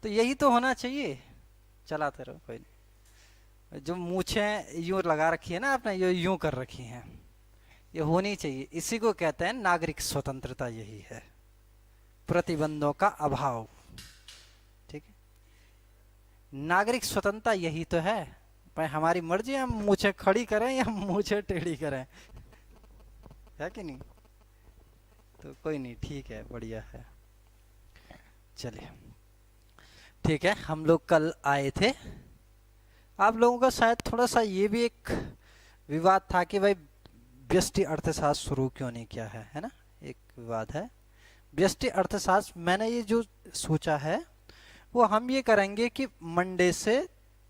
तो यही तो होना चाहिए। चलाते रहो, कोई नहीं। जो मूछें यूं लगा रखी है ना आपने, ये यूं कर रखी हैं, ये होनी चाहिए। इसी को कहते हैं नागरिक स्वतंत्रता, यही है प्रतिबंधों का अभाव। ठीक है, नागरिक स्वतंत्रता यही तो है। भाई हमारी मर्जी, हम मूछें खड़ी करें या मूछें टेढ़ी करें, है कि नहीं। तो कोई नहीं, ठीक है, बढ़िया है। चलिए, ठीक है। हम लोग कल आए थे, आप लोगों का शायद थोड़ा सा ये भी एक विवाद था कि भाई व्यष्टि अर्थशास्त्र शुरू क्यों नहीं किया है ना। एक विवाद है व्यष्टि अर्थशास्त्र। मैंने ये जो सोचा है वो हम ये करेंगे कि मंडे से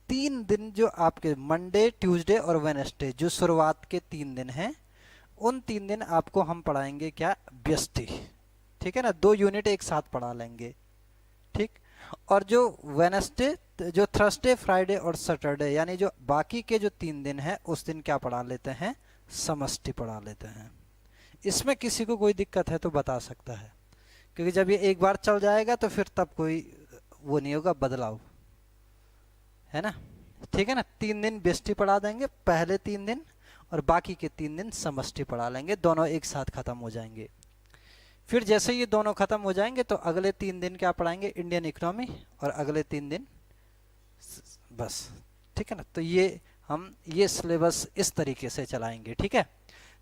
3 दिन, जो आपके मंडे ट्यूसडे और वेडनेसडे जो शुरुआत के 3 दिन हैं, उन 3 दिन आपको हम पढ़ाएंगे क्या, व्यष्टि। ठीक है ना, 2 यूनिट एक साथ पढ़ा लेंगे। ठीक। और जो वेडनेसडे, जो थर्सडे फ्राइडे और सैटरडे, यानी जो बाकी के जो 3 दिन हैं, उस दिन क्या पढ़ा लेते हैं, समष्टि पढ़ा लेते हैं। इसमें किसी को कोई दिक्कत है तो बता सकता है, क्योंकि जब ये एक बार चल जाएगा तो फिर तब कोई वो नहीं होगा बदलाव, है ना। ठीक है ना, 3 दिन व्यष्टि पढ़ा देंगे पहले 3 दिन, और बाकी के 3 दिन समष्टि पढ़ा लेंगे, दोनों एक साथ खत्म हो जाएंगे। फिर जैसे ये दोनों खत्म हो जाएंगे तो अगले 3 दिन क्या पढ़ाएंगे, इंडियन इकोनॉमी, और अगले 3 दिन बस। ठीक है ना, तो ये हम ये सिलेबस इस तरीके से चलाएंगे। ठीक है,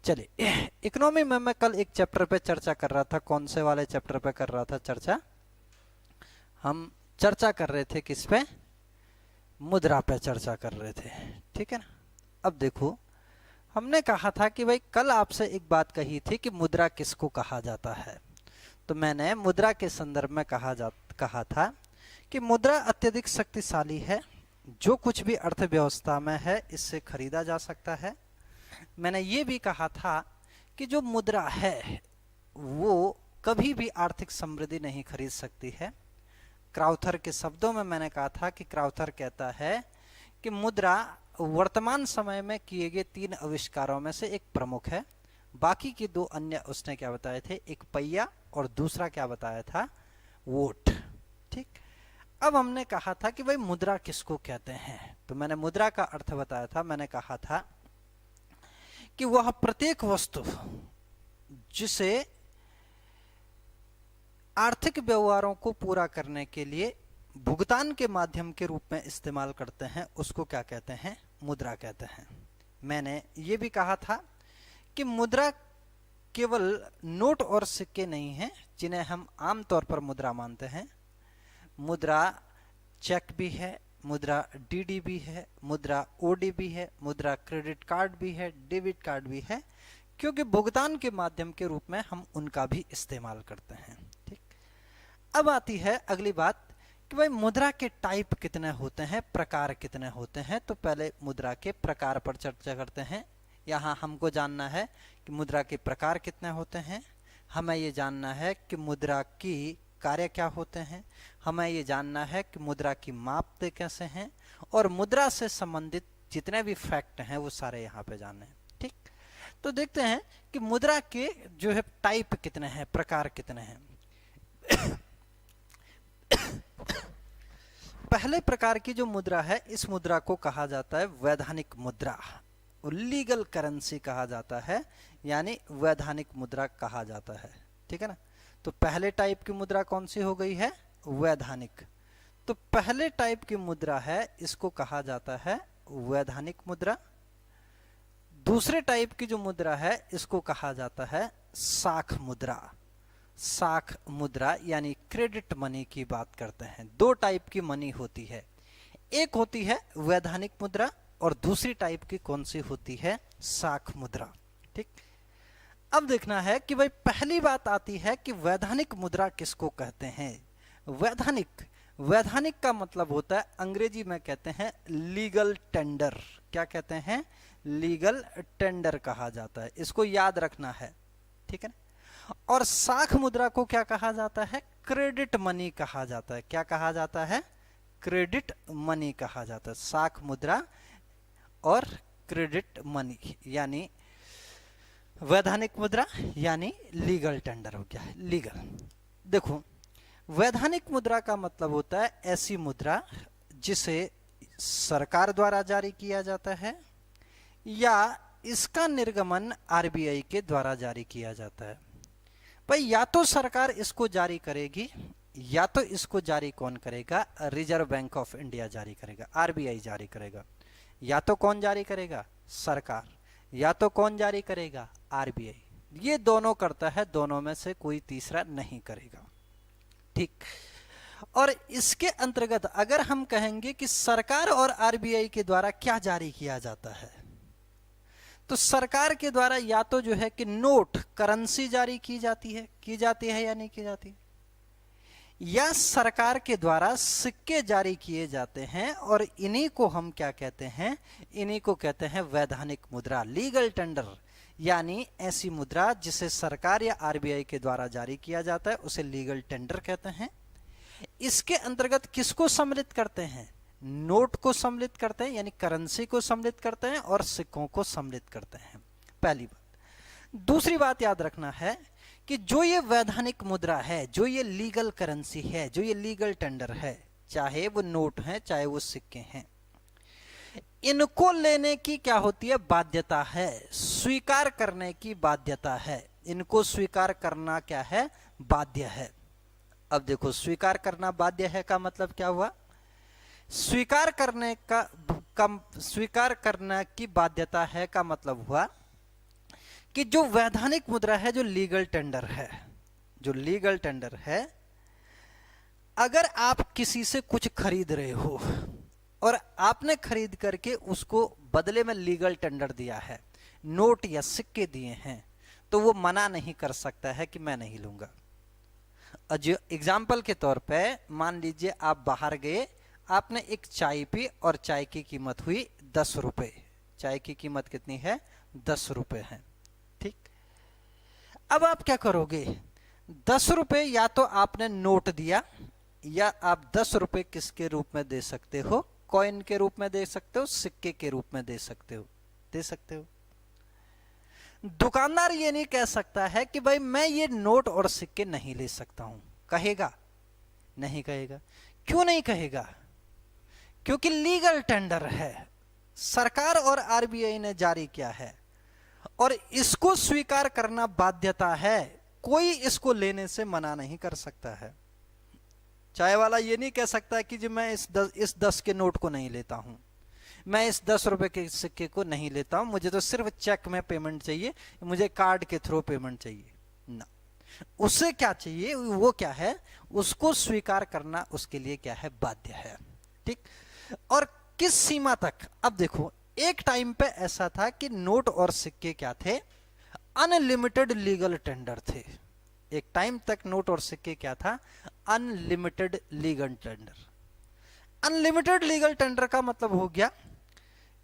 चलिए। इकोनॉमी में मैं कल एक चैप्टर पे चर्चा कर रहा था। कौन से वाले चैप्टर पे कर रहा था चर्चा, हम चर्चा कर रहे थे किस पे, मुद्रा पे चर्चा कर रहे थे। ठीक है ना। अब देखो, हमने कहा था कि भाई कल आपसे एक बात कही थी कि मुद्रा किसको कहा जाता है। तो मैंने मुद्रा के संदर्भ में कहा था कि मुद्रा अत्यधिक शक्तिशाली है, जो कुछ भी अर्थव्यवस्था में है इससे खरीदा जा सकता है। मैंने ये भी कहा था कि जो मुद्रा है वो कभी भी आर्थिक समृद्धि नहीं खरीद सकती है। क्राउथर के शब्दों में मैंने कहा था कि क्राउथर कहता है कि मुद्रा वर्तमान समय में किए गए 3 आविष्कारों में से एक प्रमुख है। बाकी के 2 अन्य उसने क्या बताए थे, एक पहिया और दूसरा क्या बताया था, वोट। ठीक। अब हमने कहा था कि भाई मुद्रा किसको कहते हैं, तो मैंने मुद्रा का अर्थ बताया था। मैंने कहा था कि वह प्रत्येक वस्तु जिसे आर्थिक व्यवहारों को पूरा करने के लिए भुगतान के माध्यम के रूप में इस्तेमाल करते हैं, उसको क्या कहते हैं, मुद्रा कहते हैं। मैंने ये भी कहा था कि मुद्रा केवल नोट और सिक्के नहीं हैं जिन्हें हम आमतौर पर मुद्रा मानते हैं। मुद्रा चेक भी है, मुद्रा डीडी भी है, मुद्रा ओडी भी है, मुद्रा क्रेडिट कार्ड भी है, डेबिट कार्ड भी है, क्योंकि भुगतान के माध्यम के रूप में हम उनका भी इस्तेमाल करते हैं। ठीक। अब आती है अगली बात कि भाई मुद्रा के टाइप कितने होते हैं, प्रकार कितने होते हैं। तो पहले मुद्रा के प्रकार पर चर्चा करते हैं। यहाँ हमको जानना है कि मुद्रा के प्रकार कितने होते हैं, हमें ये जानना है कि मुद्रा की कार्य क्या होते हैं, हमें ये जानना है कि मुद्रा की माप कैसे हैं, और मुद्रा से संबंधित जितने भी फैक्ट हैं वो सारे यहाँ पे जानने हैं। ठीक। तो देखते हैं कि मुद्रा के जो है टाइप कितने हैं, प्रकार कितने हैं। पहले प्रकार की जो मुद्रा है, इस मुद्रा को कहा जाता है वैधानिक मुद्रा, लीगल करेंसी कहा जाता है, यानी वैधानिक मुद्रा कहा जाता है। ठीक है ना। तो पहले टाइप की मुद्रा कौन सी हो गई है, वैधानिक। तो पहले टाइप की मुद्रा है, इसको कहा जाता है वैधानिक मुद्रा। दूसरे टाइप की जो मुद्रा है इसको कहा जाता है साख मुद्रा। साख मुद्रा यानी क्रेडिट मनी की बात करते हैं। 2 टाइप की मनी होती है, एक होती है वैधानिक मुद्रा और दूसरी टाइप की कौन सी होती है, साख मुद्रा। ठीक। अब देखना है कि भाई पहली बात आती है कि वैधानिक मुद्रा किसको कहते हैं। वैधानिक, वैधानिक का मतलब होता है, अंग्रेजी में कहते हैं लीगल टेंडर। क्या कहते हैं, लीगल टेंडर कहा जाता है, इसको याद रखना है। ठीक है ना। और साख मुद्रा को क्या कहा जाता है, क्रेडिट मनी कहा जाता है। क्या कहा जाता है, क्रेडिट मनी कहा जाता है। साख मुद्रा और क्रेडिट मनी, यानी वैधानिक मुद्रा यानी लीगल टेंडर हो गया है, लीगल। देखो वैधानिक मुद्रा का मतलब होता है ऐसी मुद्रा जिसे सरकार द्वारा जारी किया जाता है या इसका निर्गमन आरबीआई के द्वारा जारी किया जाता है। भाई या तो सरकार इसको जारी करेगी या तो इसको जारी कौन करेगा, रिजर्व बैंक ऑफ इंडिया जारी करेगा, आरबीआई जारी करेगा। या तो कौन जारी करेगा, सरकार, या तो कौन जारी करेगा, आरबीआई। ये दोनों करता है, दोनों में से कोई तीसरा नहीं करेगा। ठीक। और इसके अंतर्गत अगर हम कहेंगे कि सरकार और आरबीआई के द्वारा क्या जारी किया जाता है, तो सरकार के द्वारा या तो जो है कि नोट, करेंसी जारी की जाती है या नहीं की जाती, या सरकार के द्वारा सिक्के जारी किए जाते हैं, और इन्हीं को हम क्या कहते हैं, इन्हीं को कहते हैं वैधानिक मुद्रा, लीगल टेंडर। यानी ऐसी मुद्रा जिसे सरकार या आरबीआई के द्वारा जारी किया जाता है उसे लीगल टेंडर कहते हैं। इसके अंतर्गत किसको सम्मिलित करते हैं, नोट को सम्मिलित करते हैं, यानी करेंसी को सम्मिलित करते हैं, और सिक्कों को सम्मिलित करते हैं। पहली बात। दूसरी बात याद रखना है कि जो ये वैधानिक मुद्रा है, जो ये लीगल करेंसी है, जो ये लीगल टेंडर है, चाहे वो नोट है चाहे वो सिक्के हैं, इनको लेने की क्या होती है, बाध्यता है, स्वीकार करने की बाध्यता है। इनको स्वीकार करना क्या है, बाध्य है। अब देखो, स्वीकार करना बाध्य है का मतलब क्या हुआ, स्वीकार करने का स्वीकार करना की बाध्यता है का मतलब हुआ कि जो वैधानिक मुद्रा है, जो लीगल टेंडर है, जो लीगल टेंडर है, अगर आप किसी से कुछ खरीद रहे हो और आपने खरीद करके उसको बदले में लीगल टेंडर दिया है, नोट या सिक्के दिए हैं, तो वो मना नहीं कर सकता है कि मैं नहीं लूंगा। जो एग्जाम्पल के तौर पे मान लीजिए आप बाहर गए, आपने एक चाय पी और चाय की कीमत हुई 10 रुपए। चाय की कीमत कितनी है, 10 रुपए है। ठीक। अब आप क्या करोगे, 10 रुपए या तो आपने नोट दिया, या आप 10 रुपए किसके रूप में दे सकते हो, कॉइन के रूप में दे सकते हो, सिक्के के रूप में दे सकते हो। दुकानदार ये नहीं कह सकता है कि भाई मैं ये नोट और सिक्के नहीं ले सकता हूं, कहेगा? नहीं कहेगा। क्यों नहीं कहेगा? क्योंकि लीगल टेंडर है, सरकार और आरबीआई ने जारी किया है, और इसको स्वीकार करना बाध्यता है, कोई इसको लेने से मना नहीं कर सकता है। चाय वाला ये नहीं कह सकता कि जी मैं इस 10 के नोट को नहीं लेता हूं, मैं इस 10 रुपए के सिक्के को नहीं लेता हूं, मुझे तो सिर्फ चेक में पेमेंट चाहिए, मुझे कार्ड के थ्रू पेमेंट चाहिए ना। उससे क्या चाहिए, वो क्या है, उसको स्वीकार करना उसके लिए क्या है, बाध्य है। ठीक। और किस सीमा तक, अब देखो, एक टाइम पे ऐसा था कि नोट और सिक्के क्या थे, अनलिमिटेड लीगल टेंडर थे। एक टाइम तक नोट और सिक्के क्या था, unlimited legal tender. Unlimited legal tender का मतलब हो गया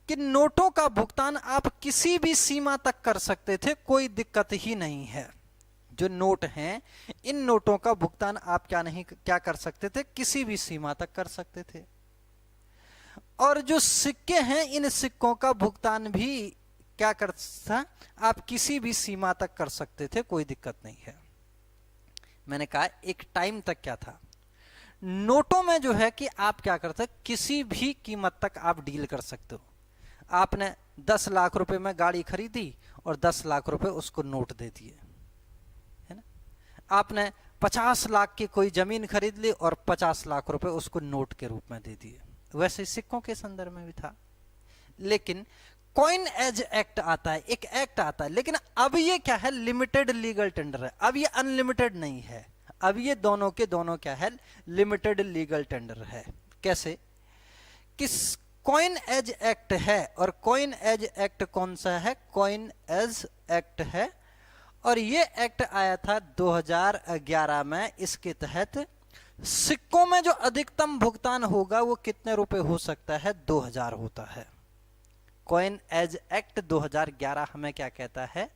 कि नोटों का भुगतान आप किसी भी सीमा तक कर सकते थे, कोई दिक्कत ही नहीं है। जो नोट हैं, इन नोटों का भुगतान आप क्या कर सकते थे, किसी भी सीमा तक कर सकते थे। और जो सिक्के हैं, इन सिक्कों का भुगतान भी क्या कर था, आप किसी भी सीमा तक कर सकते थे, कोई दिक्कत नहीं है। मैंने कहा एक टाइम तक क्या था, नोटों में जो है कि आप क्या करते, किसी भी कीमत तक आप डील कर सकते हो। आपने 10 लाख रुपए में गाड़ी खरीदी और 10 लाख रुपए उसको नोट दे दिए, है ना। आपने 50 लाख की कोई जमीन खरीद ली और 50 लाख रुपए उसको नोट के रूप में दे दिए। वैसे सिक्कों के संदर्भ में भी था। लेकिन कॉइन एज एक्ट आता है, एक एक्ट आता है, लेकिन अब ये क्या है, लिमिटेड लीगल टेंडर है। अब ये अनलिमिटेड नहीं है, अब ये दोनों के दोनों क्या है, लिमिटेड लीगल टेंडर है। कैसे, किस कॉइन एज एक्ट है, और कॉइन एज एक्ट कौन सा है, कॉइन एज एक्ट है, और ये एक्ट आया था 2011 में। इसके तहत सिक्कों में जो अधिकतम भुगतान होगा वो कितने रुपए हो सकता है, 2000 होता है। कॉइन एज एक्ट 2011 हमें क्या कहता है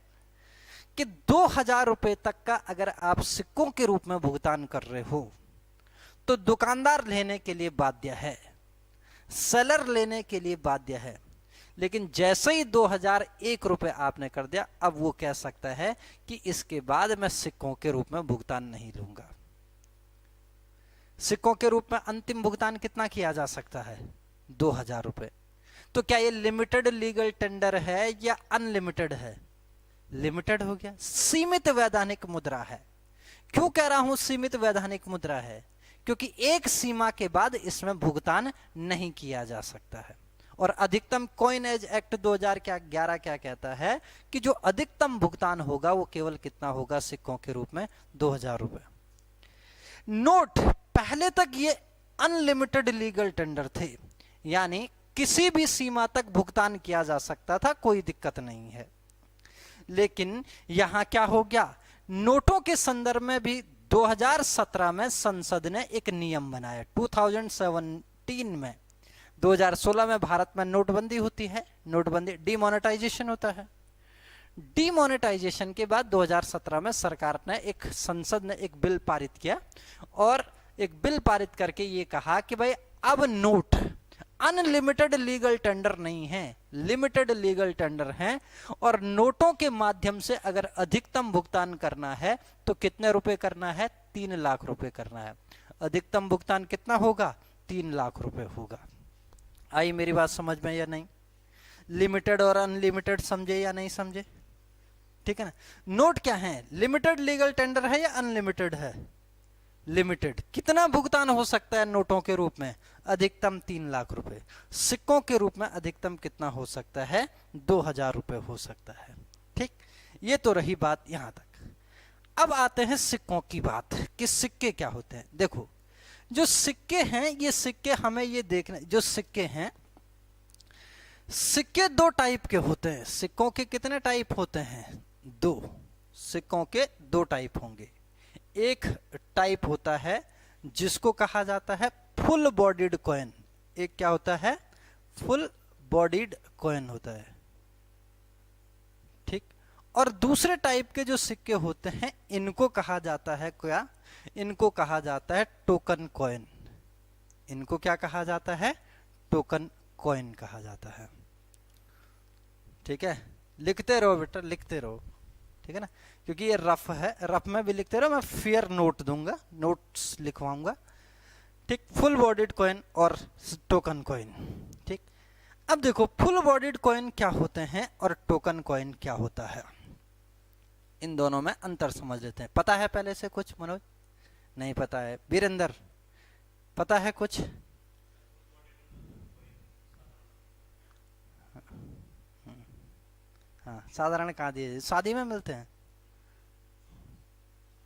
कि 2000 रुपए तक का अगर आप सिक्कों के रूप में भुगतान कर रहे हो तो दुकानदार लेने के लिए बाध्य है, सेलर लेने के लिए बाध्य है। लेकिन जैसे ही 2001 रुपए आपने कर दिया, अब वो कह सकता है कि इसके बाद मैं सिक्कों के रूप में भुगतान नहीं लूंगा। सिक्कों के रूप में अंतिम भुगतान कितना किया जा सकता है? 2000 रुपए। तो क्या ये लिमिटेड लीगल टेंडर है या अनलिमिटेड है? लिमिटेड हो गया, सीमित वैधानिक मुद्रा है। क्यों कह रहा हूं सीमित वैधानिक मुद्रा है? क्योंकि एक सीमा के बाद इसमें भुगतान नहीं किया जा सकता है। और अधिकतम कॉइनेज एक्ट 2011 क्या कहता है कि जो अधिकतम भुगतान होगा वो केवल कितना होगा सिक्कों के रूप में? 2000 रुपए। नोट पहले तक ये अनलिमिटेड लीगल टेंडर थे, यानी किसी भी सीमा तक भुगतान किया जा सकता था, कोई दिक्कत नहीं है। लेकिन यहां क्या हो गया, नोटों के संदर्भ में भी 2017 में संसद ने एक नियम बनाया। 2017 में 2016 में भारत में नोटबंदी होती है, नोटबंदी डीमोनेटाइजेशन होता है। डीमोनेटाइजेशन के बाद 2017 में सरकार ने संसद ने एक बिल पारित किया और एक बिल पारित करके ये कहा कि भाई अब नोट अनलिमिटेड लीगल टेंडर नहीं है, लिमिटेड लीगल टेंडर हैं। और नोटों के माध्यम से अगर अधिकतम भुगतान करना है तो कितने रुपए करना है? 3 लाख रुपए करना है। अधिकतम भुगतान कितना होगा? 3 लाख रुपए होगा। आई मेरी बात समझ में या नहीं? लिमिटेड और अनलिमिटेड समझे या नहीं समझे? ठीक है ना। नोट क्या है, लिमिटेड लीगल टेंडर है या अनलिमिटेड है? लिमिटेड। कितना भुगतान हो सकता है नोटों के रूप में? अधिकतम 3 लाख रुपए। सिक्कों के रूप में अधिकतम कितना हो सकता है? 2000 रुपए हो सकता है। ठीक, ये तो रही बात यहां तक। अब आते हैं सिक्कों की बात कि सिक्के क्या होते हैं। देखो जो सिक्के हैं, ये सिक्के हमें ये देखना, जो सिक्के हैं, सिक्के 2 टाइप के होते हैं। सिक्कों के कितने टाइप होते हैं? 2। सिक्कों के 2 टाइप होंगे। एक टाइप होता है जिसको कहा जाता है फुल बॉडीड कॉइन। एक क्या होता है? फुल बॉडीड कॉइन होता है। ठीक। और दूसरे टाइप के जो सिक्के होते हैं इनको कहा जाता है क्या? इनको कहा जाता है टोकन कॉइन। इनको क्या कहा जाता है? टोकन कॉइन कहा जाता है। ठीक है, लिखते रहो बेटा, लिखते रहो। ठीक है ना, क्योंकि ये रफ है, रफ में भी लिखते रहो। मैं फेयर नोट दूंगा, नोट्स लिखवाऊंगा। ठीक, फुल बॉडीड कॉइन और टोकन कॉइन। ठीक, अब देखो फुल बॉडीड कॉइन क्या होते हैं और टोकन कॉइन क्या होता है, इन दोनों में अंतर समझ लेते हैं। पता है पहले से कुछ? मनोज नहीं पता है? वीरेंद्र पता है कुछ? हाँ, साधारण कहाँ दिए? शादी में मिलते हैं।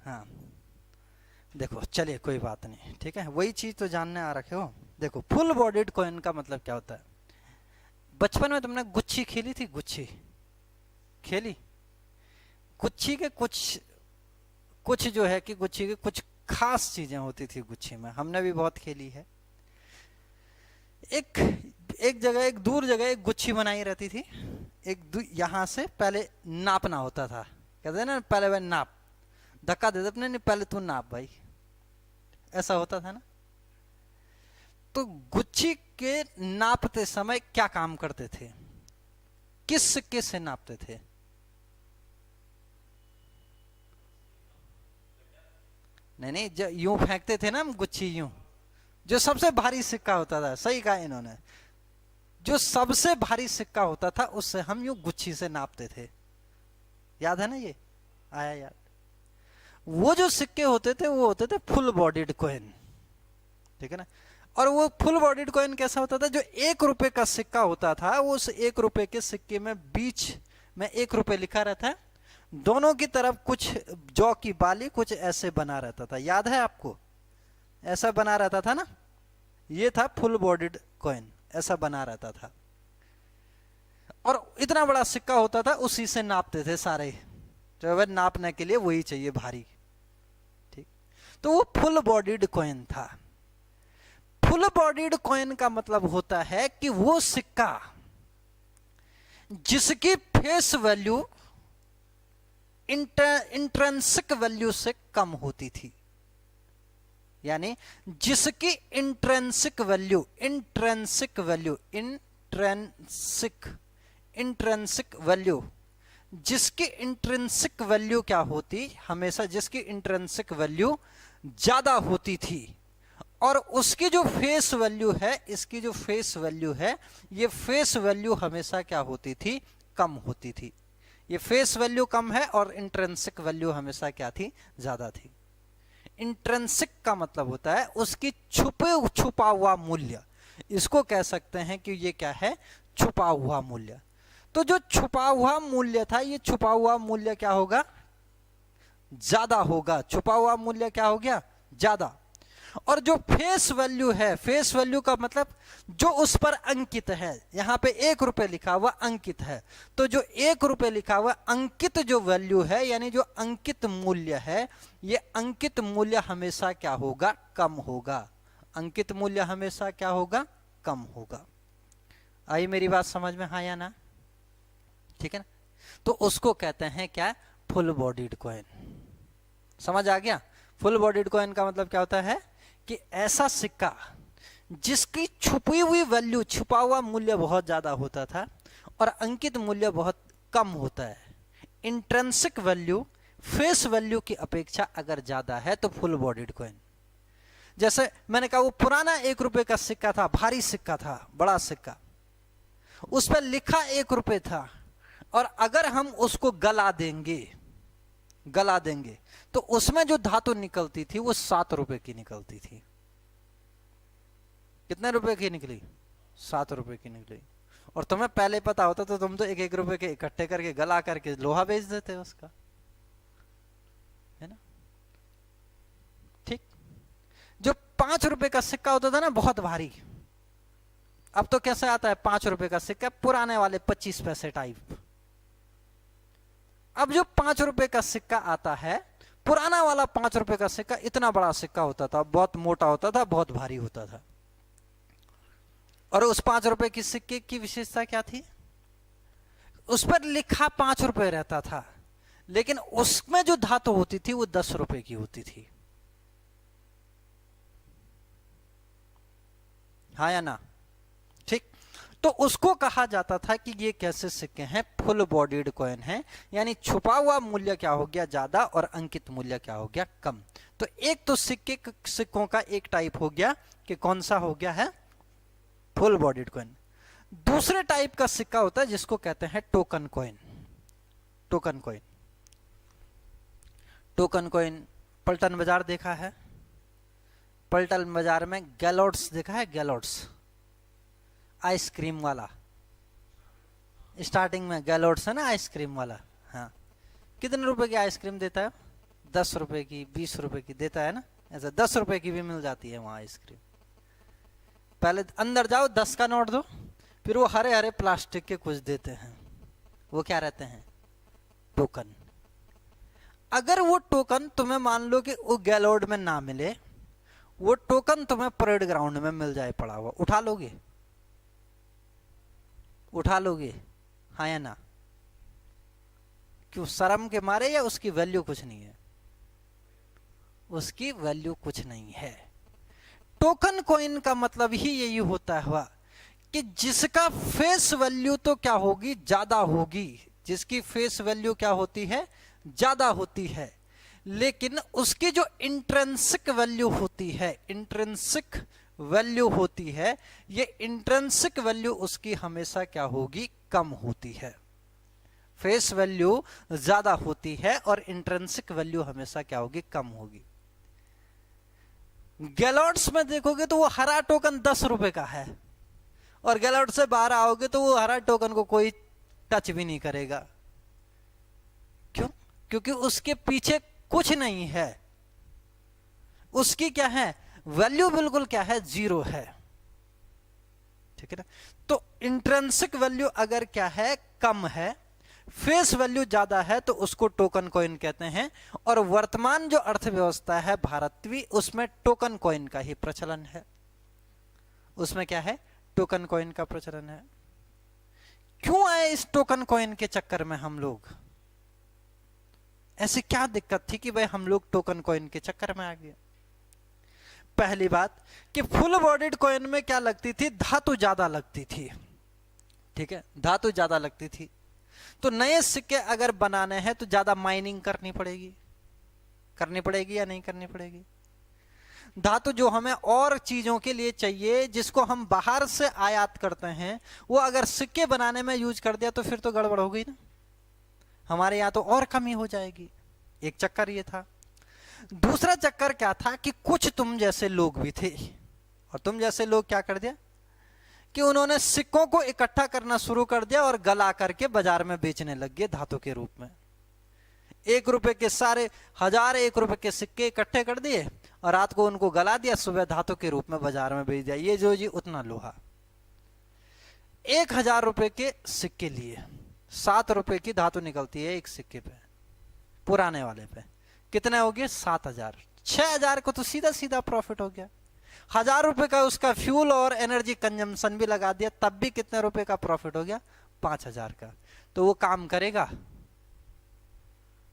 हाँ देखो, चलिए कोई बात नहीं। ठीक है, वही चीज तो जानने आ रखे हो। देखो फुल बॉडीड कॉइन का मतलब क्या होता है? बचपन में तुमने गुच्छी खेली थी? गुच्छी खेली? गुच्छी के कुछ जो है कि गुच्छी के कुछ खास चीजें होती थी गुच्छी में, हमने भी बहुत खेली है। एक जगह, एक दूर जगह एक गुच्छी बनाई रहती थी। यहां से पहले नापना होता था, कहते हैं ना पहले भाई नाप, धक्का दे दे अपने, नहीं पहले तू नाप भाई, ऐसा होता था ना। तो गुच्छी के नापते समय क्या काम करते थे? किस सिक्के से नापते थे? नहीं, जो यूं फेंकते थे ना हम गुच्छी, यूं, जो सबसे भारी सिक्का होता था। सही कहा इन्होंने, जो सबसे भारी सिक्का होता था उससे हम यूं गुच्छी से नापते थे। याद है ना? ये आया याद? वो जो सिक्के होते थे वो होते थे फुल बॉडीड कॉइन। ठीक है ना। और वो फुल बॉडीड कॉइन कैसा होता था? जो 1 रुपए का सिक्का होता था, वो उस 1 रुपए के सिक्के में बीच में 1 रुपए लिखा रहता है, दोनों की तरफ कुछ जौ की बाली कुछ ऐसे बना रहता था। याद है आपको? ऐसा बना रहता था ना, ये था फुल बॉडीड कॉइन, ऐसा बना रहता था। और इतना बड़ा सिक्का होता था, उसी से नापते थे सारे, जो है नापने के लिए वही चाहिए भारी। ठीक, तो वो फुल बॉडीड कॉइन था। फुल बॉडीड कॉइन का मतलब होता है कि वो सिक्का जिसकी फेस वैल्यू इंट्रेंसिक वैल्यू से कम होती थी, यानी जिसकी इंट्रेंसिक वैल्यू जिसकी इंट्रिंसिक वैल्यू क्या होती? हमेशा जिसकी इंट्रिंसिक वैल्यू ज्यादा होती थी और उसकी जो फेस वैल्यू है, इसकी जो फेस वैल्यू है, ये फेस वैल्यू हमेशा क्या होती थी, कम होती थी। ये फेस वैल्यू कम है और इंट्रिंसिक वैल्यू हमेशा क्या थी, ज्यादा थी। इंट्रिंसिक का मतलब होता है उसकी छुपा हुआ मूल्य, इसको कह सकते हैं कि ये क्या है, छुपा हुआ मूल्य। तो जो छुपा हुआ मूल्य था, ये छुपा हुआ मूल्य क्या होगा, ज्यादा होगा। छुपा हुआ मूल्य क्या हो गया, ज्यादा। और जो फेस वैल्यू है, फेस वैल्यू का मतलब जो उस पर अंकित है, यहां पे 1 रुपए लिखा हुआ अंकित है, तो जो 1 रुपए लिखा हुआ अंकित जो वैल्यू है, यानी जो अंकित मूल्य है, ये अंकित मूल्य हमेशा क्या होगा, कम होगा। अंकित मूल्य हमेशा क्या होगा, कम होगा। आई मेरी बात समझ में, हाँ या ना, ठीक है ना। तो उसको कहते हैं क्या, फुल बॉडीड कॉइन। समझ आ गया। फुल बॉडीड कॉइन का मतलब क्या होता है कि ऐसा सिक्का जिसकी छुपी हुई वैल्यू, छुपा हुआ मूल्य बहुत ज्यादा होता था और अंकित मूल्य बहुत कम होता है। इंट्रिंसिक वैल्यू फेस वैल्यू की अपेक्षा अगर ज्यादा है तो फुल बॉडीड कॉइन। जैसे मैंने कहा वो पुराना 1 रुपए का सिक्का था, भारी सिक्का था, बड़ा सिक्का, उस पर लिखा 1 रुपए था, और अगर हम उसको गला देंगे तो उसमें जो धातु निकलती थी वो 7 रुपए की निकलती थी। कितने रुपए की निकली, 7 रुपए की निकली। और तुम्हें पहले पता होता तो तुम तो 1-1 रुपए के इकट्ठे करके गला करके लोहा बेच देते उसका, है ना। ठीक। जो 5 रुपए का सिक्का होता था ना, बहुत भारी, अब तो कैसे आता है 5 रुपए का सिक्का, पुराने वाले 25 पैसे टाइप। अब जो 5 रुपए का सिक्का आता है, पुराना वाला 5 रुपए का सिक्का इतना बड़ा सिक्का होता था, बहुत मोटा होता था, बहुत भारी होता था। और उस 5 रुपए की सिक्के की विशेषता क्या थी, उस पर लिखा 5 रुपए रहता था, लेकिन उसमें जो धातु होती थी वो 10 रुपए की होती थी। हाँ या ना, ठीक। तो उसको कहा जाता था कि ये कैसे सिक्के हैं, फुल बॉडीड कॉइन है, यानी छुपा हुआ मूल्य क्या हो गया, ज्यादा, और अंकित मूल्य क्या हो गया, कम। तो एक तो सिक्कों का एक टाइप हो गया कि कौन सा हो गया है, फुल बॉडीड कॉइन। दूसरे टाइप का सिक्का होता है जिसको कहते हैं token coin. Token coin, token coin पलटन बाजार देखा है, पलटन बाजार में गैलोट्स देखा है, गैलोट्स आइसक्रीम वाला, स्टार्टिंग में गैलोट्स है ना आइसक्रीम वाला, हाँ। कितने रुपए की आइसक्रीम देता है, 10 रुपए की, 20 रुपए की देता है ना, ऐसा 10 रुपए की भी मिल जाती है वहां आइसक्रीम। पहले अंदर जाओ, 10 का नोट दो, फिर वो हरे हरे प्लास्टिक के कुछ देते हैं, वो क्या रहते हैं, टोकन। अगर वो टोकन तुम्हें मान लो कि वो गैलोड में ना मिले, वो टोकन तुम्हें परेड ग्राउंड में मिल जाए पड़ा हुआ, उठा लोगे, उठा लोगे, हाँ या ना। क्यों, शर्म के मारे, या उसकी वैल्यू कुछ नहीं है, उसकी वैल्यू कुछ नहीं है। टोकन कॉइन का मतलब ही यही होता हुआ कि जिसका फेस वैल्यू तो क्या होगी, ज्यादा होगी, जिसकी फेस वैल्यू क्या होती है, ज्यादा होती है, लेकिन उसकी जो इंट्रिंसिक वैल्यू होती है, इंट्रिंसिक वैल्यू होती है, ये इंट्रिंसिक वैल्यू उसकी हमेशा क्या होगी, कम होती है। फेस वैल्यू ज्यादा होती है और इंट्रिंसिक वैल्यू हमेशा क्या होगी, कम होगी। गैलोट्स में देखोगे तो वो हरा टोकन 10 रुपए का है, और गैलोट से बाहर आओगे तो वो हरा टोकन को कोई टच भी नहीं करेगा। क्यों, क्योंकि उसके पीछे कुछ नहीं है, उसकी क्या है, वैल्यू बिल्कुल क्या है, 0 है, ठीक है ना। तो इंट्रिंसिक वैल्यू अगर क्या है, कम है, फेस वैल्यू ज्यादा है, तो उसको टोकन कॉइन कहते हैं। और वर्तमान जो अर्थव्यवस्था है भारतीय, उसमें टोकन कॉइन का ही प्रचलन है, उसमें क्या है, टोकन कॉइन का प्रचलन है। क्यों आए इस टोकन कॉइन के चक्कर में हम लोग, ऐसी क्या दिक्कत थी कि भाई हम लोग टोकन कॉइन के चक्कर में आ गए। पहली बात कि फुल बॉडीड कॉइन में क्या लगती थी, धातु ज्यादा लगती थी, ठीक है, धातु ज्यादा लगती थी। तो नए सिक्के अगर बनाने हैं तो ज्यादा माइनिंग करनी पड़ेगी या नहीं करनी पड़ेगी। धातु जो हमें और चीजों के लिए चाहिए, जिसको हम बाहर से आयात करते हैं, वो अगर सिक्के बनाने में यूज कर दिया तो फिर तो गड़बड़ हो गई ना, हमारे यहाँ तो और कमी हो जाएगी। एक चक्कर ये था। दूसरा चक्कर क्या था कि कुछ तुम जैसे लोग भी थे, और तुम जैसे लोग क्या कर दिया कि उन्होंने सिक्कों को इकट्ठा करना शुरू कर दिया और गला करके बाजार में बेचने लग गए धातु के रूप में। 1 रुपए के सारे 1001 रुपए के सिक्के इकट्ठे कर दिए और रात को उनको गला दिया, सुबह धातु के रूप में बाजार में बेच दिया। ये जो जी उतना लोहा। 1000 रुपए के सिक्के लिए 7 रुपए की धातु निकलती है एक सिक्के पे, पुराने वाले पे। कितने हो गए? 7000। 6000 को तो सीधा सीधा प्रॉफिट हो गया। 1000 रुपए का उसका फ्यूल और एनर्जी कंजम्पशन भी लगा दिया, तब भी कितने रुपए का प्रॉफिट हो गया? 5000 का। तो वो काम करेगा?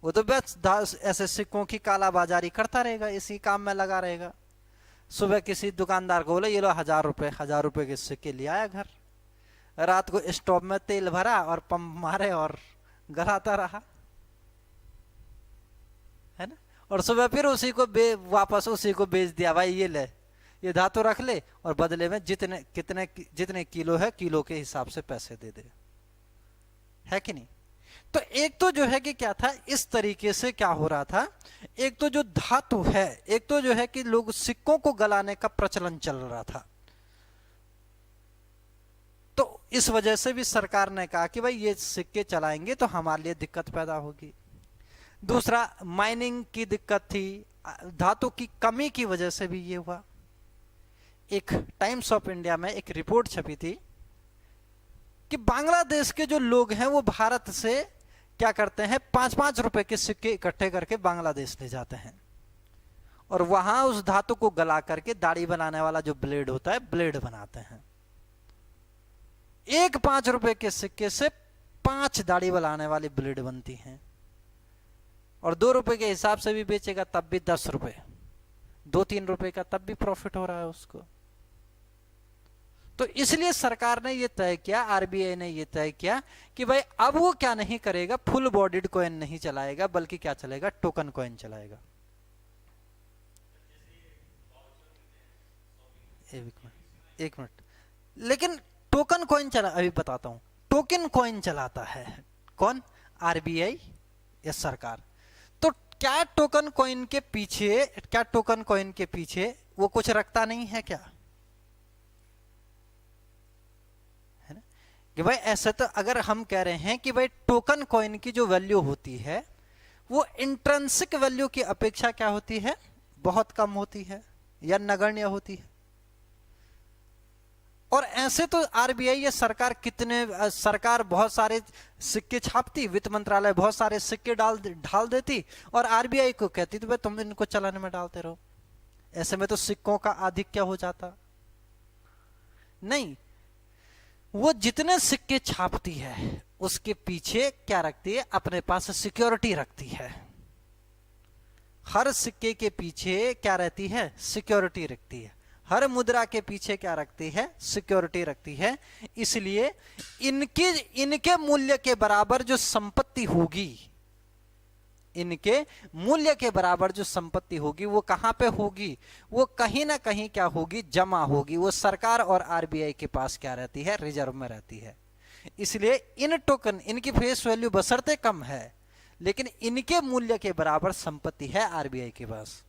वो तो बस ऐसे सिक्कों की कालाबाजारी करता रहेगा, इसी काम में लगा रहेगा। सुबह किसी दुकानदार को बोले ये लो 1000 रुपए के सिक्के ले आया घर, रात को स्टोव में तेल भरा और पंप मारे और गलाता रहा, है ना। और सुबह फिर उसी को वापस उसी को बेच दिया, भाई ये ले, ये धातु रख ले और बदले में जितने किलो है किलो के हिसाब से पैसे दे दे, है कि नहीं। तो एक तो जो है कि क्या था, इस तरीके से क्या हो रहा था, एक तो जो धातु है, एक तो जो है कि लोग सिक्कों को गलाने का प्रचलन चल रहा था। तो इस वजह से भी सरकार ने कहा कि भाई ये सिक्के चलाएंगे तो हमारे लिए दिक्कत पैदा होगी। दूसरा, माइनिंग की दिक्कत थी, धातु की कमी की वजह से भी ये हुआ। एक टाइम्स ऑफ इंडिया में एक रिपोर्ट छपी थी कि बांग्लादेश के जो लोग हैं वो भारत से क्या करते हैं, 5-5 रुपए के सिक्के इकट्ठे करके बांग्लादेश ले जाते हैं और वहां उस धातु को गला करके दाढ़ी बनाने वाला जो ब्लेड होता है, ब्लेड बनाते हैं। एक 5 रुपए के सिक्के से 5 दाढ़ी बनाने वाली ब्लेड बनती हैं और 2 रुपए के हिसाब से भी बेचेगा तब भी 10 रुपए, 2-3 रुपए का तब भी प्रॉफिट हो रहा है उसको। तो इसलिए सरकार ने यह तय किया, आरबीआई ने यह तय किया कि भाई अब वो क्या नहीं करेगा, फुल बॉडीड कॉइन नहीं चलाएगा, बल्कि क्या चलेगा, टोकन कॉइन चलाएगा। एक मिनट, लेकिन टोकन कॉइन चला, अभी बताता हूं। टोकन कॉइन चलाता है कौन? आरबीआई या सरकार। तो क्या टोकन कॉइन के पीछे वो कुछ रखता नहीं है क्या? है ना कि भाई ऐसा, तो अगर हम कह रहे हैं कि भाई टोकन कॉइन की जो वैल्यू होती है वो इंट्रिंसिक वैल्यू की अपेक्षा क्या होती है, बहुत कम होती है या नगण्य होती है। और ऐसे तो आरबीआई या सरकार बहुत सारे सिक्के छापती, वित्त मंत्रालय बहुत सारे सिक्के ढाल देती और आरबीआई को कहती तो भाई तुम इनको चलाने में डालते रहो। ऐसे में तो सिक्कों का आधिक्य हो जाता। नहीं, वो जितने सिक्के छापती है उसके पीछे क्या रखती है, अपने पास सिक्योरिटी रखती है। हर सिक्के के पीछे क्या रहती है, सिक्योरिटी रखती है। हर मुद्रा के पीछे क्या रखती है, सिक्योरिटी रखती है। इसलिए इनके मूल्य के बराबर जो संपत्ति होगी, इनके मूल्य के बराबर जो संपत्ति होगी वो कहां पे होगी, वो कहीं ना कहीं क्या होगी, जमा होगी। वो सरकार और आरबीआई के पास क्या रहती है, रिजर्व में रहती है। इसलिए इन टोकन, इनकी फेस वैल्यू बशर्ते कम है लेकिन इनके मूल्य के बराबर संपत्ति है आरबीआई के पास,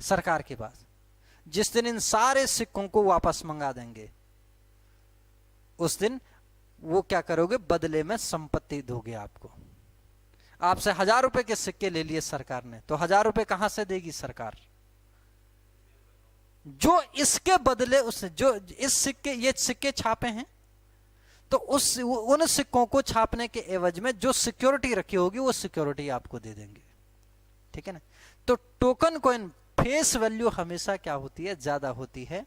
सरकार के पास। जिस दिन इन सारे सिक्कों को वापस मंगा देंगे उस दिन वो क्या करोगे, बदले में संपत्ति दोगे आपको। आपसे 1000 रुपए के सिक्के ले लिए सरकार ने, तो 1000 रुपए कहां से देगी सरकार? जो इसके बदले जो इस सिक्के, ये सिक्के छापे हैं तो उन सिक्कों को छापने के एवज में जो सिक्योरिटी रखी होगी वो सिक्योरिटी आपको दे देंगे। ठीक है ना। तो टोकन कॉइन फेस वैल्यू हमेशा क्या होती है, ज्यादा होती है।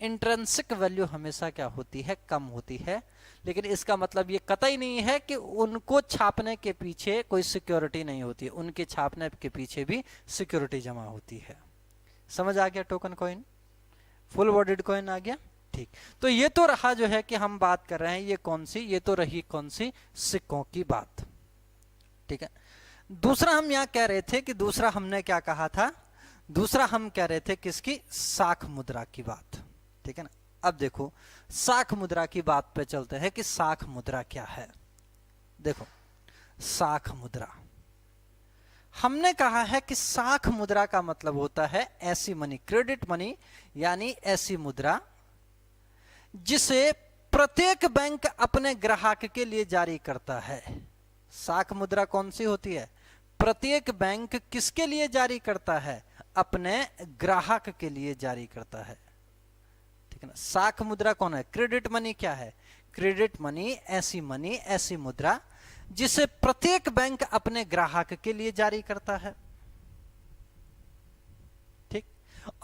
इंट्रिंसिक वैल्यू हमेशा क्या होती है, कम होती है। लेकिन इसका मतलब ये कतई नहीं है कि उनको छापने के पीछे कोई सिक्योरिटी नहीं होती है, उनके छापने के पीछे भी सिक्योरिटी जमा होती है। समझ आ गया token coin, full bodied coin आ गया। ठीक, तो ये तो रहा जो है कि हम बात कर रहे हैं, ये कौन सी, ये तो रही कौन सी, सिक्कों की बात। ठीक है। दूसरा हम यहां कह रहे थे कि दूसरा हमने क्या कहा था, दूसरा हम कह रहे थे किसकी, साख मुद्रा की बात, ठीक है ना। अब देखो साख मुद्रा की बात पे चलते हैं कि साख मुद्रा क्या है। देखो साख मुद्रा, हमने कहा है कि साख मुद्रा का मतलब होता है ऐसी मनी, क्रेडिट मनी, यानी ऐसी मुद्रा जिसे प्रत्येक बैंक अपने ग्राहक के लिए जारी करता है। साख मुद्रा कौन सी होती है, प्रत्येक बैंक किसके लिए जारी करता है, अपने ग्राहक के लिए जारी करता है, ठीक है ना। साख मुद्रा कौन है, क्रेडिट मनी क्या है, क्रेडिट मनी ऐसी मुद्रा जिसे प्रत्येक बैंक अपने ग्राहक के लिए जारी करता है, ठीक।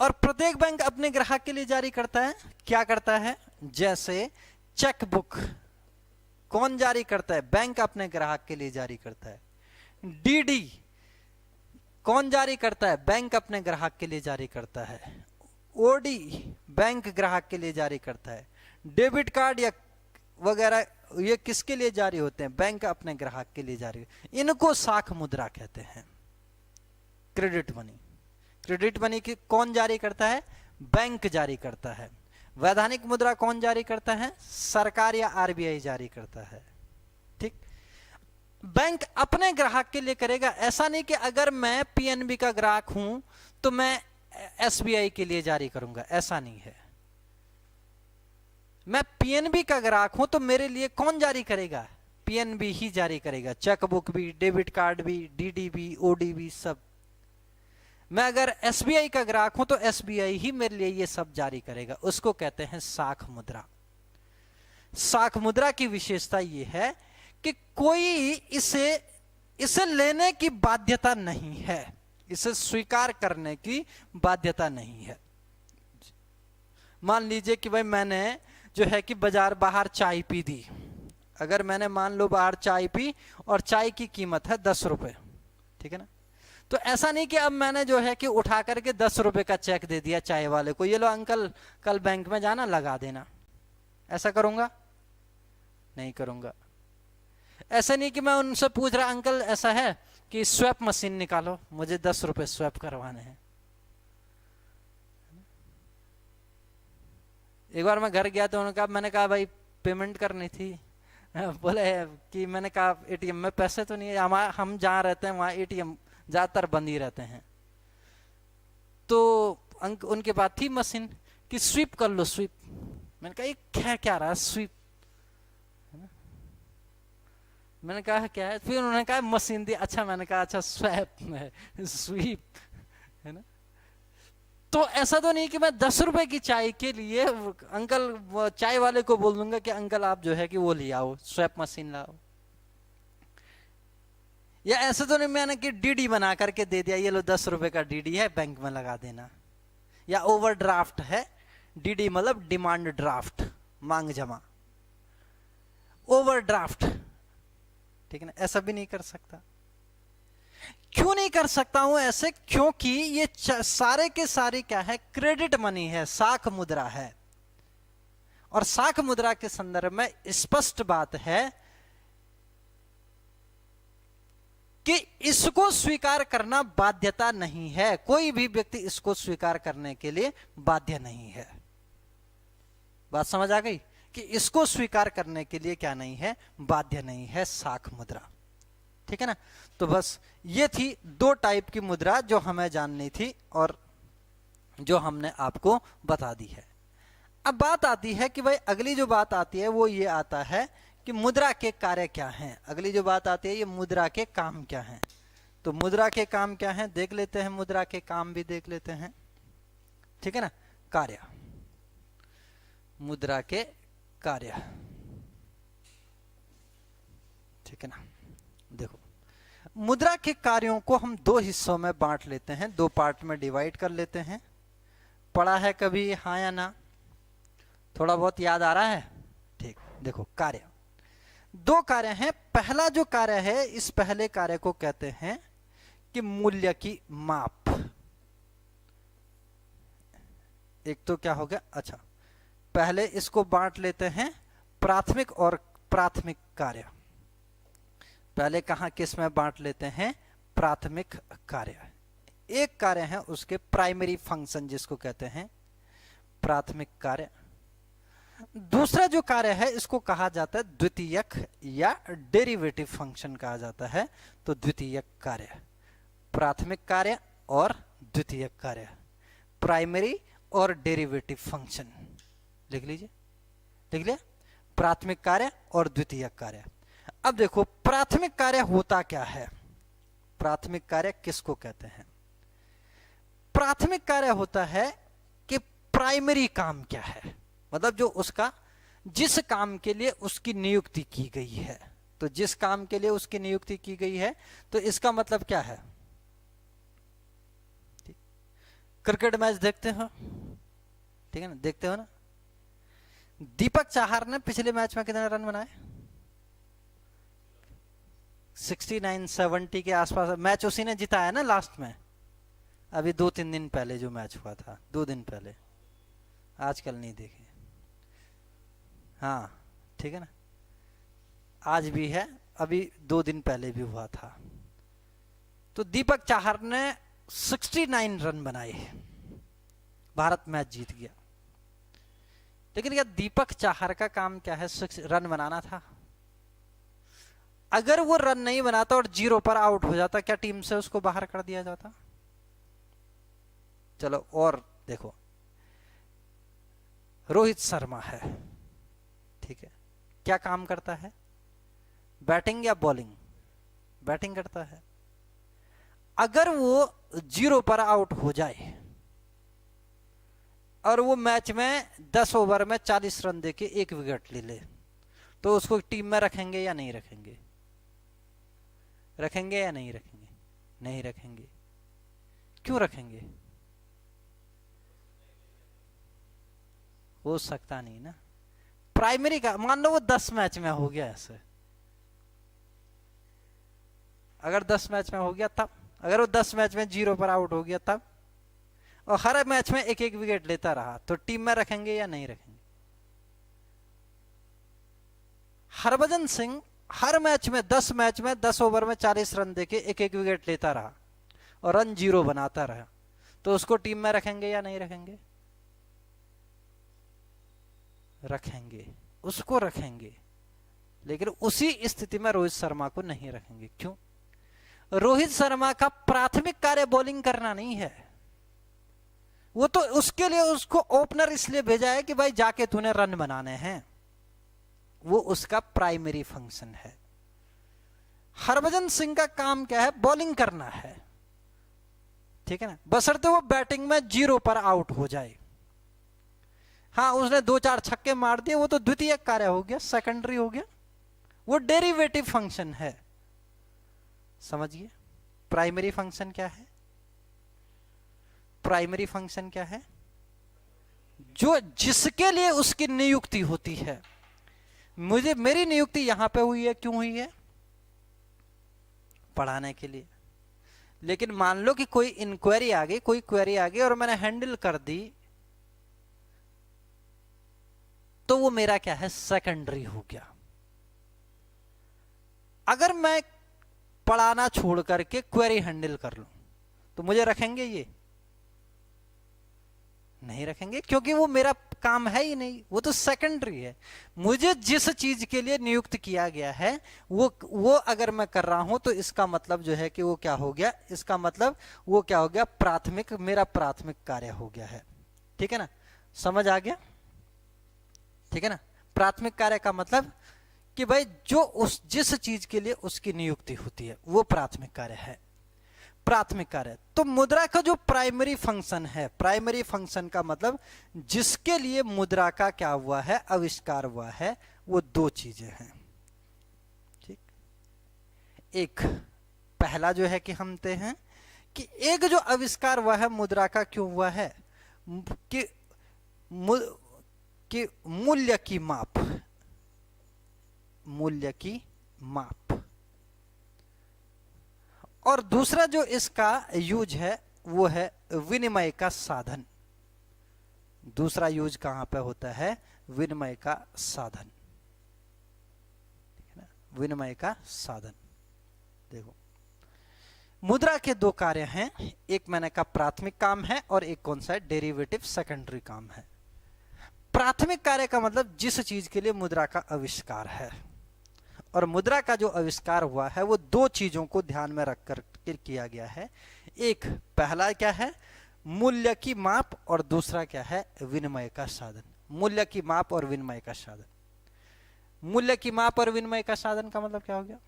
और प्रत्येक बैंक अपने ग्राहक के लिए जारी करता है, क्या करता है, जैसे चेकबुक कौन जारी करता है, बैंक अपने ग्राहक के लिए जारी करता है। डीडी कौन जारी करता है, बैंक अपने ग्राहक के लिए जारी करता है। ओडी बैंक ग्राहक के लिए जारी करता है। डेबिट कार्ड या वगैरह ये किसके लिए जारी होते हैं, बैंक अपने ग्राहक के लिए जारी, इनको साख मुद्रा कहते हैं। क्रेडिट मनी, क्रेडिट मनी की कौन जारी करता है, बैंक जारी करता है। वैधानिक मुद्रा कौन जारी करता है, सरकार या आरबीआई जारी करता है, ठीक। बैंक अपने ग्राहक के लिए करेगा, ऐसा नहीं कि अगर मैं पीएनबी का ग्राहक हूं तो मैं एसबीआई के लिए जारी करूंगा, ऐसा नहीं है। मैं पीएनबी का ग्राहक हूं तो मेरे लिए कौन जारी करेगा, पीएनबी ही जारी करेगा, चेकबुक भी, डेबिट कार्ड भी, डीडी भी, ओडी भी, सब। मैं अगर एसबीआई का ग्राहक हूं तो एसबीआई ही मेरे लिए ये सब जारी करेगा, उसको कहते हैं साख मुद्रा। साख मुद्रा की विशेषता ये है कि कोई इसे लेने की बाध्यता नहीं है, इसे स्वीकार करने की बाध्यता नहीं है। मान लीजिए कि भाई मैंने जो है कि बाहर चाय पी दी, अगर मैंने मान लो बाहर चाय पी और चाय की कीमत है 10 रुपए, ठीक है ना, तो ऐसा नहीं कि अब मैंने जो है कि उठा करके 10 रुपए का चेक दे दिया चाय वाले को, ये लो अंकल कल बैंक में जाना लगा देना, ऐसा करूंगा, नहीं करूंगा। ऐसा नहीं कि मैं उनसे पूछ रहा अंकल ऐसा है कि स्वैप मशीन निकालो, मुझे 10 रुपए स्वैप करवाने हैं। एक बार मैं घर गया तो उन्होंने कहा, मैंने कहा भाई पेमेंट करनी थी, बोले कि मैंने कहा एटीएम में पैसे तो नहीं है, हम जहाँ रहते हैं वहाँ एटीएम ज्यादातर बंद ही रहते हैं। तो उनके पास थी मशीन कि स्वीप कर लो, स्वीप। मैंने कहा ये क्या रहा स्वीप, मैंने कहा क्या है, फिर उन्होंने कहा मशीन दी, अच्छा मैंने कहा अच्छा स्वैप में स्वीप, है ना। तो ऐसा तो नहीं कि मैं 10 रुपए की चाय के लिए अंकल चाय वाले को बोल दूंगा कि अंकल आप जो है कि वो ले आओ, स्वैप मशीन लाओ। या ऐसा तो नहीं मैंने कि डीडी बना करके दे दिया, ये लो 10 रुपए का डीडी है बैंक में लगा देना। या ओवरड्राफ्ट है, डीडी मतलब डिमांड ड्राफ्ट, मांग जमा, ओवरड्राफ्ट, ठीक है ना, ऐसा भी नहीं कर सकता। क्यों नहीं कर सकता हूं ऐसे, क्योंकि ये सारे के सारे क्या है, क्रेडिट मनी है, साख मुद्रा है। और साख मुद्रा के संदर्भ में स्पष्ट बात है कि इसको स्वीकार करना बाध्यता नहीं है, कोई भी व्यक्ति इसको स्वीकार करने के लिए बाध्य नहीं है। बात समझ आ गई कि इसको स्वीकार करने के लिए क्या नहीं है, बाध्य नहीं है साख मुद्रा, ठीक है ना। तो बस ये थी 2 टाइप की मुद्रा जो हमें जाननी थी और जो हमने आपको बता दी है। अब बात आती है कि भाई अगली जो बात आती है वो ये आता है कि मुद्रा के कार्य क्या हैं। अगली जो बात आती है ये मुद्रा के काम क्या हैं। तो मुद्रा के काम क्या हैं देख लेते हैं, मुद्रा के काम भी देख लेते हैं, ठीक है ना। कार्य, मुद्रा के कार्य, ठीक है ना। देखो मुद्रा के कार्यों को हम 2 हिस्सों में बांट लेते हैं, 2 पार्ट में डिवाइड कर लेते हैं। पढ़ा है कभी हाँ या ना, थोड़ा बहुत याद आ रहा है, ठीक। देखो कार्य, 2 कार्य हैं। पहला जो कार्य है, इस पहले कार्य को कहते हैं कि मूल्य की माप। एक तो क्या हो गया, अच्छा पहले इसको बांट लेते हैं प्राथमिक और प्राथमिक कार्य। पहले कहां किस में बांट लेते हैं, प्राथमिक कार्य। एक कार्य है उसके प्राइमरी फंक्शन जिसको कहते हैं प्राथमिक कार्य। दूसरा जो कार्य है इसको कहा जाता है द्वितीयक या डेरिवेटिव फंक्शन कहा जाता है। तो द्वितीयक कार्य, प्राथमिक कार्य और द्वितीयक कार्य, प्राइमरी और डेरिवेटिव फंक्शन। लिख लीजिए, लिख लिया, प्राथमिक कार्य और द्वितीयक कार्य। अब देखो प्राथमिक कार्य होता क्या है, प्राथमिक कार्य किसको कहते हैं? प्राथमिक कार्य होता है कि प्राइमरी काम क्या है, मतलब जो उसका जिस काम के लिए उसकी नियुक्ति की गई है। तो जिस काम के लिए उसकी नियुक्ति की गई है तो इसका मतलब क्या है? क्रिकेट मैच देखते हो, ठीक है ना, देखते हो ना। दीपक चाहर ने पिछले मैच में कितने रन बनाए? 69-70 के आसपास। मैच उसी ने जिताया ना लास्ट में, अभी 2-3 दिन पहले जो मैच हुआ था, 2 दिन पहले, आजकल नहीं देखे। हाँ ठीक है ना, आज भी है, अभी 2 दिन पहले भी हुआ था। तो दीपक चाहर ने 69 रन बनाए, भारत मैच जीत गया। लेकिन क्या दीपक चाहर का काम क्या है? 6 रन बनाना था। अगर वो रन नहीं बनाता और 0 पर आउट हो जाता, क्या टीम से उसको बाहर कर दिया जाता? चलो और देखो, रोहित शर्मा है, ठीक है, क्या काम करता है? बैटिंग या बॉलिंग? बैटिंग करता है। अगर वो 0 पर आउट हो जाए और वो मैच में 10 ओवर में 40 रन देके 1 विकेट ले ले, तो उसको टीम में रखेंगे या नहीं रखेंगे? रखेंगे या नहीं रखेंगे? नहीं रखेंगे। क्यों रखेंगे? हो सकता नहीं ना। प्राइमरी का मान लो वो 10 मैच में हो गया ऐसे, अगर 10 मैच में हो गया तब, अगर वो 10 मैच में 0 पर आउट हो गया तब, और हर मैच में 1-1 विकेट लेता रहा, तो टीम में रखेंगे या नहीं रखेंगे? हरभजन सिंह हर मैच में 10 मैच में 10 ओवर में 40 रन देके 1-1 विकेट लेता रहा और रन 0 बनाता रहा, तो उसको टीम में रखेंगे या नहीं रखेंगे? रखेंगे, उसको रखेंगे। लेकिन उसी स्थिति में रोहित शर्मा को नहीं रखेंगे। क्यों? रोहित शर्मा का प्राथमिक कार्य बॉलिंग करना नहीं है। वो तो उसके लिए उसको ओपनर इसलिए भेजा है कि भाई जाके तूने रन बनाने हैं, वो उसका प्राइमरी फंक्शन है। हरभजन सिंह का काम क्या है? बॉलिंग करना है, ठीक है ना, बशर्ते वो बैटिंग में 0 पर आउट हो जाए। हाँ उसने 2-4 छक्के मार दिए, वो तो द्वितीय कार्य हो गया, सेकेंडरी हो गया, वो डेरिवेटिव फंक्शन है। समझिए प्राइमरी फंक्शन क्या है? प्राइमरी फंक्शन क्या है? जो जिसके लिए उसकी नियुक्ति होती है। मुझे मेरी नियुक्ति यहां पे हुई है, क्यों हुई है? पढ़ाने के लिए। लेकिन मान लो कि कोई इंक्वायरी आ गई, कोई क्वेरी आ गई और मैंने हैंडल कर दी, तो वो मेरा क्या है? सेकेंडरी हो गया। अगर मैं पढ़ाना छोड़ करके क्वेरी हैंडल कर लूं, तो मुझे रखेंगे? ये नहीं रखेंगे, क्योंकि वो मेरा काम है ही नहीं, वो तो सेकेंडरी है। मुझे जिस चीज के लिए नियुक्त किया गया है वो अगर मैं कर रहा हूं, तो इसका मतलब जो है कि वो क्या हो गया? इसका मतलब वो क्या हो गया? प्राथमिक, मेरा प्राथमिक कार्य हो गया है। ठीक है ना, समझ आ गया? ठीक है ना, प्राथमिक कार्य का मतलब कि भाई जो उस जिस चीज के लिए उसकी नियुक्ति होती है वो प्राथमिक कार्य है। प्राथमिक कार्य। तो मुद्रा का जो प्राइमरी फंक्शन है, प्राइमरी फंक्शन का मतलब जिसके लिए मुद्रा का क्या हुआ है? आविष्कार हुआ है, वो 2 चीजें हैं। ठीक, एक पहला जो है कि हम ते हैं कि एक जो आविष्कार हुआ है मुद्रा का, क्यों हुआ है? कि मूल्य की माप, मूल्य की माप। और दूसरा जो इसका यूज है वो है विनिमय का साधन। दूसरा यूज कहां पे होता है? विनिमय का साधन, ठीक है ना, विनिमय का साधन। देखो मुद्रा के दो कार्य हैं, एक मैंने कहा प्राथमिक काम है और एक कौन सा है, डेरिवेटिव सेकेंडरी काम है। प्राथमिक कार्य का मतलब जिस चीज के लिए मुद्रा का आविष्कार है, और मुद्रा का जो आविष्कार हुआ है वो दो चीजों को ध्यान में रखकर किया गया है। एक पहला क्या है, मूल्य की माप, और दूसरा क्या है, विनिमय का साधन। मूल्य की माप और विनिमय का साधन। मूल्य की माप और विनिमय का साधन का मतलब क्या हो गया,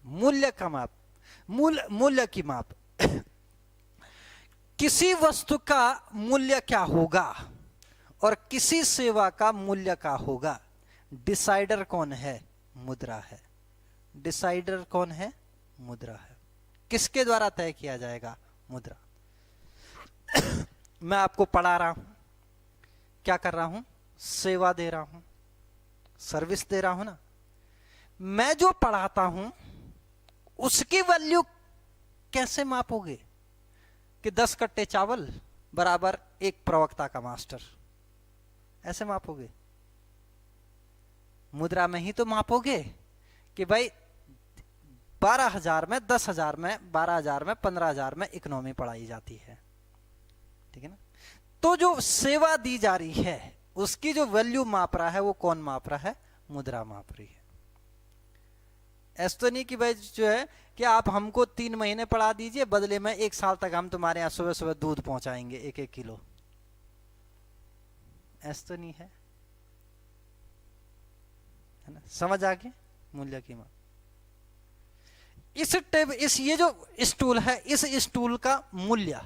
मूल्य का माप, मूल्य की माप। किसी वस्तु का मूल्य क्या होगा और किसी सेवा का मूल्य क्या होगा, डिसाइडर कौन है, मुद्रा है। डिसाइडर कौन है, मुद्रा है। किसके द्वारा तय किया जाएगा, मुद्रा। मैं आपको पढ़ा रहा हूं, क्या कर रहा हूं, सेवा दे रहा हूं, सर्विस दे रहा हूं ना। मैं जो पढ़ाता हूं उसकी वैल्यू कैसे मापोगे कि 10 कट्टे चावल बराबर एक प्रवक्ता का मास्टर, ऐसे मापोगे। मुद्रा में ही तो मापोगे कि भाई 12,000 में, 10,000 में, 12,000 में, 15,000 में इकोनॉमी पढ़ाई जाती है, ठीक है ना। तो जो सेवा दी जा रही है उसकी जो वैल्यू माप रहा है वो कौन माप रहा है, मुद्रा माप रही है। ऐसा तो नहीं कि भाई जो है कि आप हमको 3 महीने पढ़ा दीजिए, बदले में 1 साल तक हम तुम्हारे यहां सुबह सुबह दूध पहुंचाएंगे 1-1 किलो, ऐसा तो नहीं है ना। समझ आ गई मूल्य की माप। इस ये जो स्टूल है, इस स्टूल का मूल्य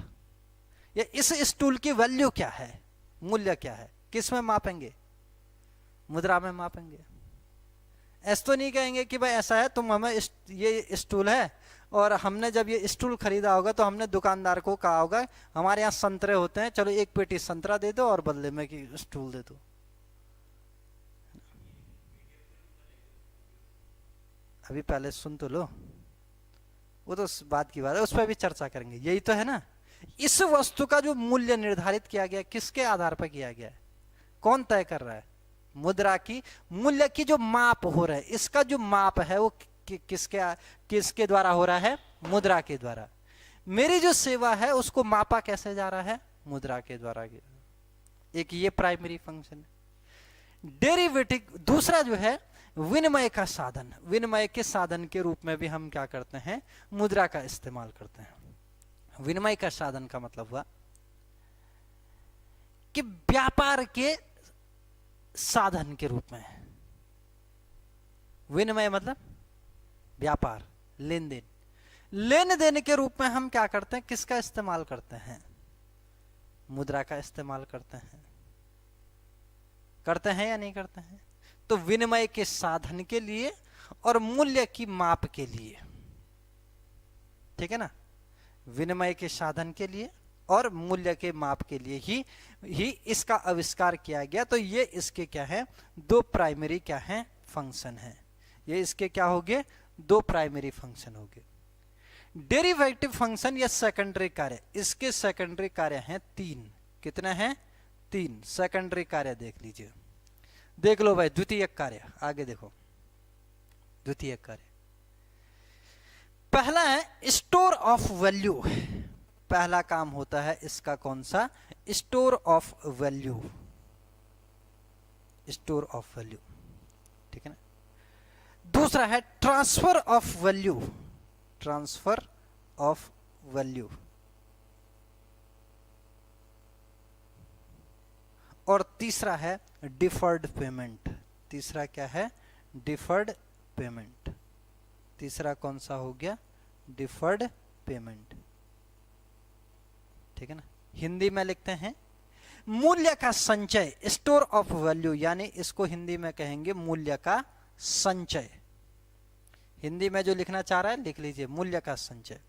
या इस स्टूल की वैल्यू क्या है, मूल्य क्या है, किस में मापेंगे, मुद्रा में मापेंगे। ऐसा तो नहीं कहेंगे कि भाई ऐसा है, तुम हमें ये स्टूल है और हमने जब ये स्टूल खरीदा होगा तो हमने दुकानदार को कहा होगा हमारे यहाँ संतरे होते हैं, चलो 1 पेटी संतरा दे दो और बदले में कि स्टूल दे दो। अभी पहले सुन तो लो, वो तो बात की बात है, उस पर भी चर्चा करेंगे। यही तो है ना, इस वस्तु का जो मूल्य निर्धारित किया गया किसके आधार पर किया गया है, कौन तय कर रहा है, मुद्रा की। मूल्य की जो माप हो रहा है, इसका जो माप है वो किसके द्वारा हो रहा है, मुद्रा के द्वारा। मेरी जो सेवा है उसको मापा कैसे जा रहा है, मुद्रा के द्वारा। एक ये प्राइमरी फंक्शन है। डेरिवेटिव दूसरा जो है विनिमय का साधन। विनिमय के साधन के रूप में भी हम क्या करते हैं, मुद्रा का इस्तेमाल करते हैं। विनिमय का साधन का मतलब हुआ कि व्यापार के साधन के रूप में। विनिमय मतलब व्यापार, लेन देन। लेन देन के रूप में हम क्या करते हैं, किसका इस्तेमाल करते हैं, मुद्रा का इस्तेमाल करते हैं। करते हैं या नहीं करते हैं। तो विनिमय के साधन के लिए और मूल्य की माप के लिए, ठीक है ना, विनिमय के साधन के लिए और मूल्य के माप के लिए ही इसका आविष्कार किया गया। तो ये इसके क्या है, 2 प्राइमरी क्या है, फंक्शन है। ये इसके क्या हो गए, 2 प्राइमरी फंक्शन हो गए। डेरिवेटिव फंक्शन या सेकेंडरी कार्य, इसके सेकेंडरी कार्य हैं 3। कितने हैं, 3 सेकेंडरी कार्य। देख लीजिए, देख लो भाई। द्वितीयक कार्य, आगे देखो। द्वितीयक कार्य पहला है स्टोर ऑफ वैल्यू। पहला काम होता है इसका कौन सा, store of value. Store of value, ठीक है ना। दूसरा है transfer of value. Transfer of value. और तीसरा है डिफर्ड पेमेंट। तीसरा क्या है, डिफर्ड पेमेंट। तीसरा कौन सा हो गया, डिफर्ड पेमेंट, ठीक है ना। हिंदी में लिखते हैं मूल्य का संचय, स्टोर ऑफ वैल्यू, यानी इसको हिंदी में कहेंगे मूल्य का संचय। हिंदी में जो लिखना चाह रहा है लिख लीजिए, मूल्य का संचय।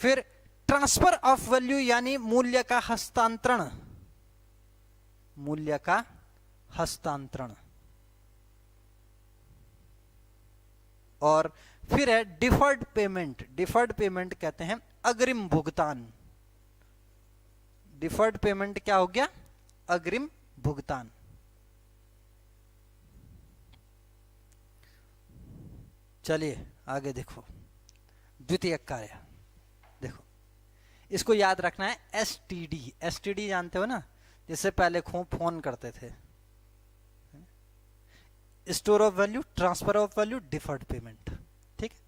फिर ट्रांसफर ऑफ वैल्यू यानी मूल्य का हस्तांतरण। मूल्य का हस्तांतरण। और फिर है डिफर्ड पेमेंट। डिफर्ड पेमेंट कहते हैं अग्रिम भुगतान। डिफर्ड पेमेंट क्या हो गया, अग्रिम भुगतान। चलिए आगे देखो, द्वितीय कार्य देखो, इसको याद रखना है एसटीडी। एसटीडी जानते हो ना, जिससे पहले फोन करते थे, store of value, transfer of value, deferred payment. ठीक है,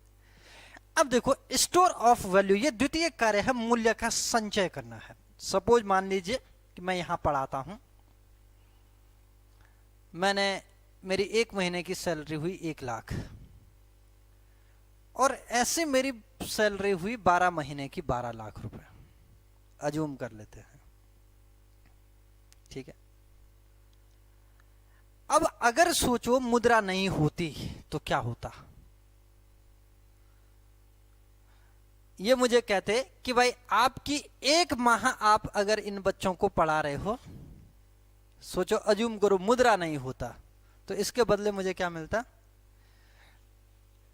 अब देखो स्टोर ऑफ वैल्यू, ये द्वितीय कार्य है, मूल्य का संचय करना है। सपोज मान लीजिए कि मैं यहां पढ़ाता हूं, मेरी एक महीने की सैलरी हुई 1 लाख, और ऐसे मेरी सैलरी हुई 12 महीने की 12 लाख रुपए, अजूम कर लेते हैं। ठीक है, अब अगर सोचो मुद्रा नहीं होती तो क्या होता। ये मुझे कहते कि भाई आपकी 1 माह आप अगर इन बच्चों को पढ़ा रहे हो, सोचो अजूम करो मुद्रा नहीं होता, तो इसके बदले मुझे क्या मिलता।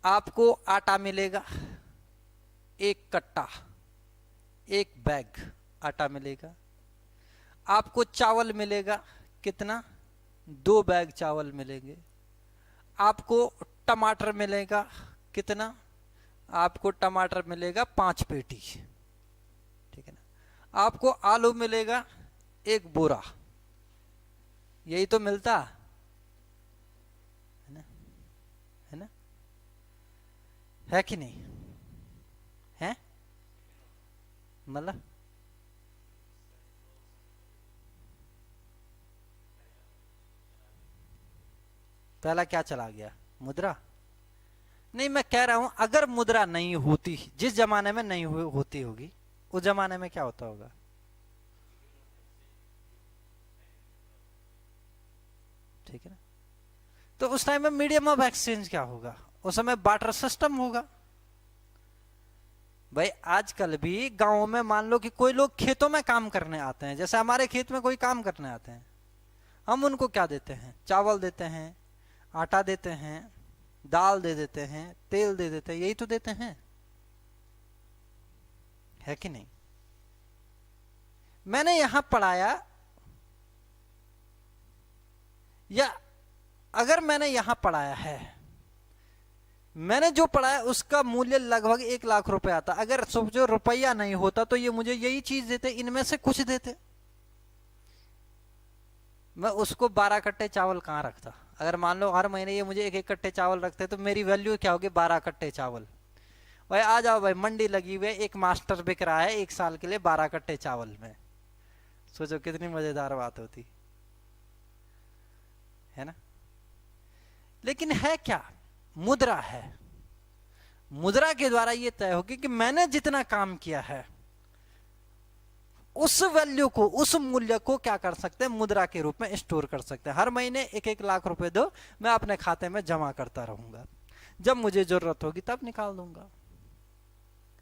आपको आटा मिलेगा 1 कट्टा, 1 बैग आटा मिलेगा। आपको चावल मिलेगा कितना, 2 बैग चावल मिलेंगे। आपको टमाटर मिलेगा कितना, आपको टमाटर मिलेगा 5 पेटी। ठीक है ना। आपको आलू मिलेगा 1 बोरा, यही तो मिलता है ना, है ना, है कि नहीं है, मतलब पहला क्या चला गया, मुद्रा। नहीं, मैं कह रहा हूं अगर मुद्रा नहीं होती, जिस जमाने में नहीं होती होगी, उस जमाने में क्या होता होगा। ठीक है ना, तो उस टाइम में मीडियम ऑफ एक्सचेंज क्या होगा, उस समय बार्टर सिस्टम होगा। भाई आजकल भी गांवों में मान लो कि कोई लोग खेतों में काम करने आते हैं, जैसे हमारे खेत में कोई काम करने आते हैं, हम उनको क्या देते हैं, चावल देते हैं, आटा देते हैं, दाल दे देते हैं, तेल दे देते हैं, यही तो देते हैं, है कि नहीं। मैंने यहां पढ़ाया, या अगर मैंने यहां पढ़ाया है, मैंने जो पढ़ाया उसका मूल्य लगभग 1 लाख रुपए आता। अगर सोचो रुपया नहीं होता तो ये मुझे यही चीज देते, इनमें से कुछ देते, मैं उसको 12 कट्टे चावल कहां रखता। अगर मान लो हर महीने ये मुझे 1-1 कट्टे चावल रखते तो मेरी वैल्यू क्या होगी, 12 कट्टे चावल। भाई आ जाओ भाई, मंडी लगी हुई है, एक मास्टर बिक रहा है 1 साल के लिए 12 कट्टे चावल में, सोचो कितनी मजेदार बात होती है ना। लेकिन है क्या, मुद्रा है। मुद्रा के द्वारा यह तय होगी कि मैंने जितना काम किया है उस वैल्यू को, उस मूल्य को क्या कर सकते हैं, मुद्रा के रूप में स्टोर कर सकते हैं। हर महीने 1-1 लाख रुपए दो, मैं अपने खाते में जमा करता रहूंगा, जब मुझे जरूरत होगी तब निकाल दूंगा,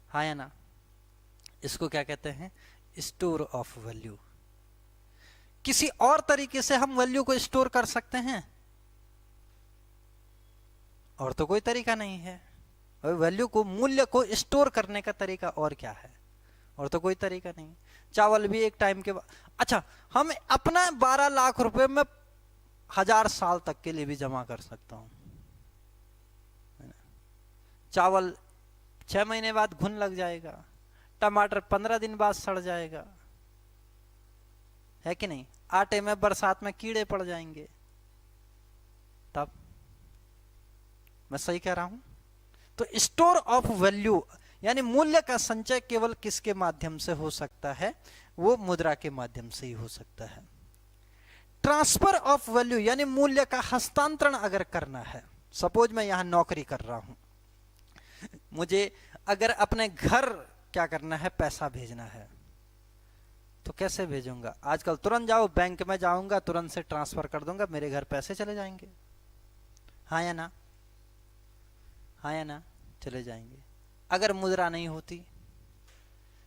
हाँ या ना। इसको क्या कहते हैं, स्टोर ऑफ वैल्यू। किसी और तरीके से हम वैल्यू को स्टोर कर सकते हैं, और तो कोई तरीका नहीं है। वैल्यू को, मूल्य को स्टोर करने का तरीका और क्या है, और तो कोई तरीका नहीं। चावल भी एक टाइम के बाद, अच्छा हम अपना 12 लाख रुपए में 1000 साल तक के लिए भी जमा कर सकता हूं। चावल 6 महीने बाद घुन लग जाएगा, टमाटर 15 दिन बाद सड़ जाएगा, है कि नहीं। आटे में बरसात में कीड़े पड़ जाएंगे, तब मैं सही कह रहा हूं। तो स्टोर ऑफ वैल्यू यानी मूल्य का संचय केवल किसके माध्यम से हो सकता है, वो मुद्रा के माध्यम से ही हो सकता है। ट्रांसफर ऑफ वैल्यू यानी मूल्य का हस्तांतरण अगर करना है, सपोज मैं यहां नौकरी कर रहा हूं, मुझे अगर अपने घर क्या करना है, पैसा भेजना है, तो कैसे भेजूंगा। आजकल तुरंत जाओ, बैंक में जाऊंगा, तुरंत से ट्रांसफर कर दूंगा, मेरे घर पैसे चले जाएंगे, हाँ या ना, हाँ या ना, चले जाएंगे। अगर मुद्रा नहीं होती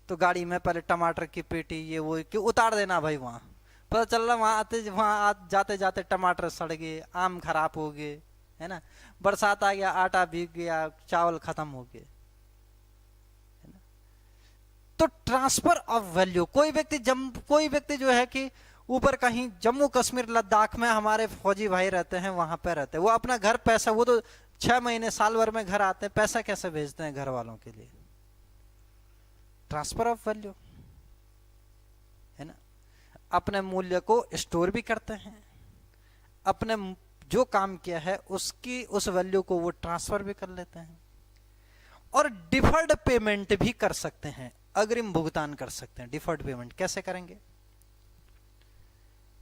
तो गाड़ी में पहले टमाटर की पेटी ये वो कि उतार देना भाई, वहां पता चल रहा वहां जाते जाते टमाटर सड़ गए, आम खराब हो गए, है ना, बरसात आ गया, आटा भीग गया, चावल खत्म हो गए, है ना। तो ट्रांसफर ऑफ वैल्यू, कोई व्यक्ति जो है कि ऊपर कहीं जम्मू कश्मीर लद्दाख में हमारे फौजी भाई रहते हैं, वहां पे रहते हैं, वो अपना घर पैसा, वो तो 6 महीने साल भर में घर आते हैं, पैसा कैसे भेजते हैं घर वालों के लिए? ट्रांसफर ऑफ वैल्यू है ना। अपने मूल्य को स्टोर भी करते हैं, अपने जो काम किया है उसकी उस वैल्यू को वो ट्रांसफर भी कर लेते हैं, और डिफर्ड पेमेंट भी कर सकते हैं, अग्रिम भुगतान कर सकते हैं। डिफर्ड पेमेंट कैसे करेंगे?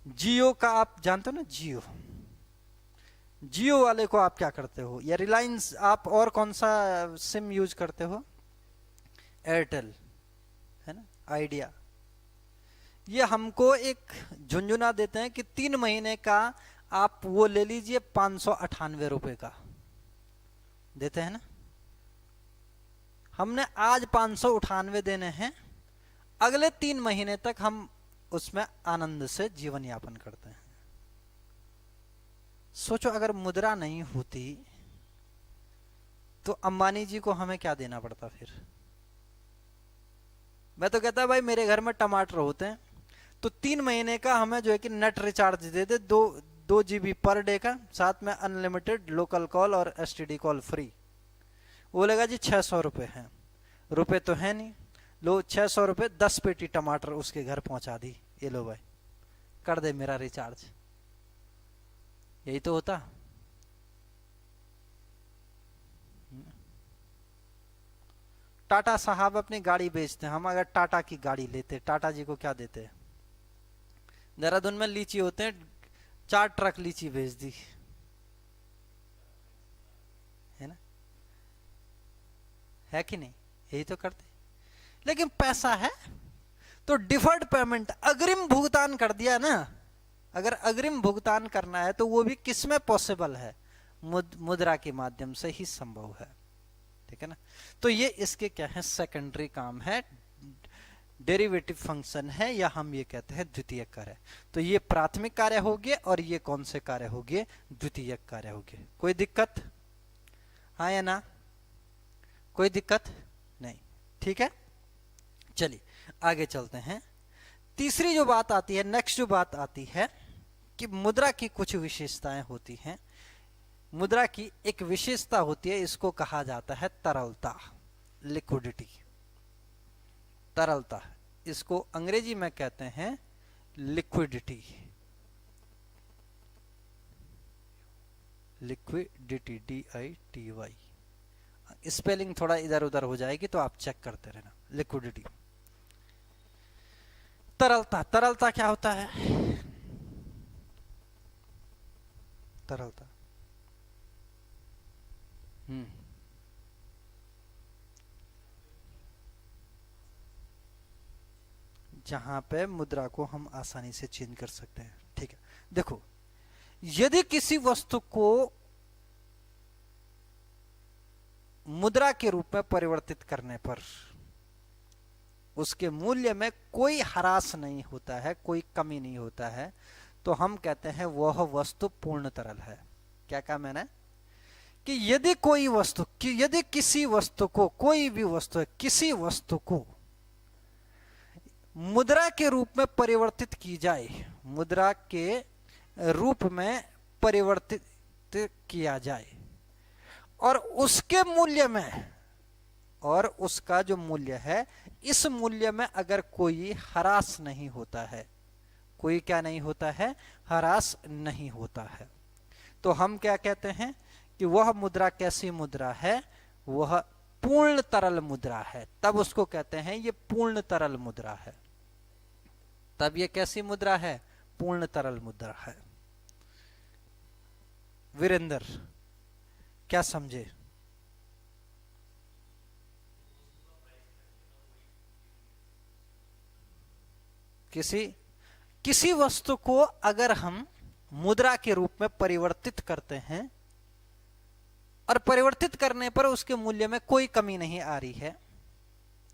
जियो का आप जानते हो ना, जियो, जियो वाले को आप क्या करते हो, या रिलायंस, आप और कौन सा सिम यूज करते हो? एयरटेल है ना, आइडिया। ये हमको एक झुंझुना देते हैं कि 3 महीने का आप वो ले लीजिए, 598 रुपए का देते हैं ना। हमने आज 598 देने हैं, अगले 3 महीने तक हम उसमें आनंद से जीवन यापन करते हैं। सोचो अगर मुद्रा नहीं होती तो अंबानी जी को हमें क्या देना पड़ता फिर? मैं तो कहता भाई मेरे घर में टमाटर होते हैं तो 3 महीने का हमें जो है कि नेट रिचार्ज दे दे, 2 GB पर डे का, साथ में अनलिमिटेड लोकल कॉल और STD कॉल फ्री। वो बोलेगा जी 600 रुपए हैं, रुपए तो है नहीं, लो 600 रुपए, 10 पेटी टमाटर उसके घर पहुंचा दी, ये लो भाई कर दे मेरा रिचार्ज। यही तो होता। टाटा साहब अपनी गाड़ी बेचते हैं, हम अगर टाटा की गाड़ी लेते, टाटा जी को क्या देते? देहरादून में लीची होते हैं, 4 ट्रक लीची भेज दी, है ना, है कि नहीं? यही तो करते। लेकिन पैसा है तो डिफर्ड पेमेंट, अग्रिम भुगतान कर दिया ना। अगर अग्रिम भुगतान करना है तो वो भी किसमें पॉसिबल है? मुद्रा के माध्यम से ही संभव है, ठीक है ना। तो ये इसके क्या है? सेकेंडरी काम है, डेरिवेटिव फंक्शन है, या हम ये कहते हैं द्वितीयक कार्य। तो ये प्राथमिक कार्य हो गए और ये कौन से कार्य हो गए? द्वितीयक कार्य हो गए। कोई दिक्कत? हाँ या ना? कोई दिक्कत नहीं, ठीक है। चलिए आगे चलते हैं। तीसरी जो बात आती है, नेक्स्ट जो बात आती है कि मुद्रा की कुछ विशेषताएं होती हैं। मुद्रा की एक विशेषता होती है, इसको कहा जाता है तरलता, लिक्विडिटी, तरलता। इसको अंग्रेजी में कहते हैं लिक्विडिटी, लिक्विडिटी, DITY। स्पेलिंग थोड़ा इधर उधर हो जाएगी तो आप चेक करते रहना। लिक्विडिटी, तरलता। तरलता क्या होता है? तरलता, जहां पे मुद्रा को हम आसानी से चेंज कर सकते हैं, ठीक है। देखो, यदि किसी वस्तु को मुद्रा के रूप में परिवर्तित करने पर उसके मूल्य में कोई ह्रास नहीं होता है, कोई कमी नहीं होता है, तो हम कहते हैं वह वस्तु पूर्ण तरल है। क्या कहा मैंने? कि यदि कोई वस्तु, यदि किसी वस्तु को, कोई भी वस्तु है, किसी वस्तु को मुद्रा के रूप में परिवर्तित की जाए, मुद्रा के रूप में परिवर्तित किया जाए, और उसके मूल्य में, और उसका जो मूल्य है, इस मूल्य में अगर कोई ह्रास नहीं होता है, कोई क्या नहीं होता है? ह्रास नहीं होता है, तो हम क्या कहते हैं कि वह मुद्रा कैसी मुद्रा है? वह पूर्ण तरल मुद्रा है। तब उसको कहते हैं ये पूर्ण तरल मुद्रा है। तब ये कैसी मुद्रा है? पूर्ण तरल मुद्रा है। वीरेंद्र क्या समझे? किसी वस्तु को अगर हम मुद्रा के रूप में परिवर्तित करते हैं और परिवर्तित करने पर उसके मूल्य में कोई कमी नहीं आ रही है,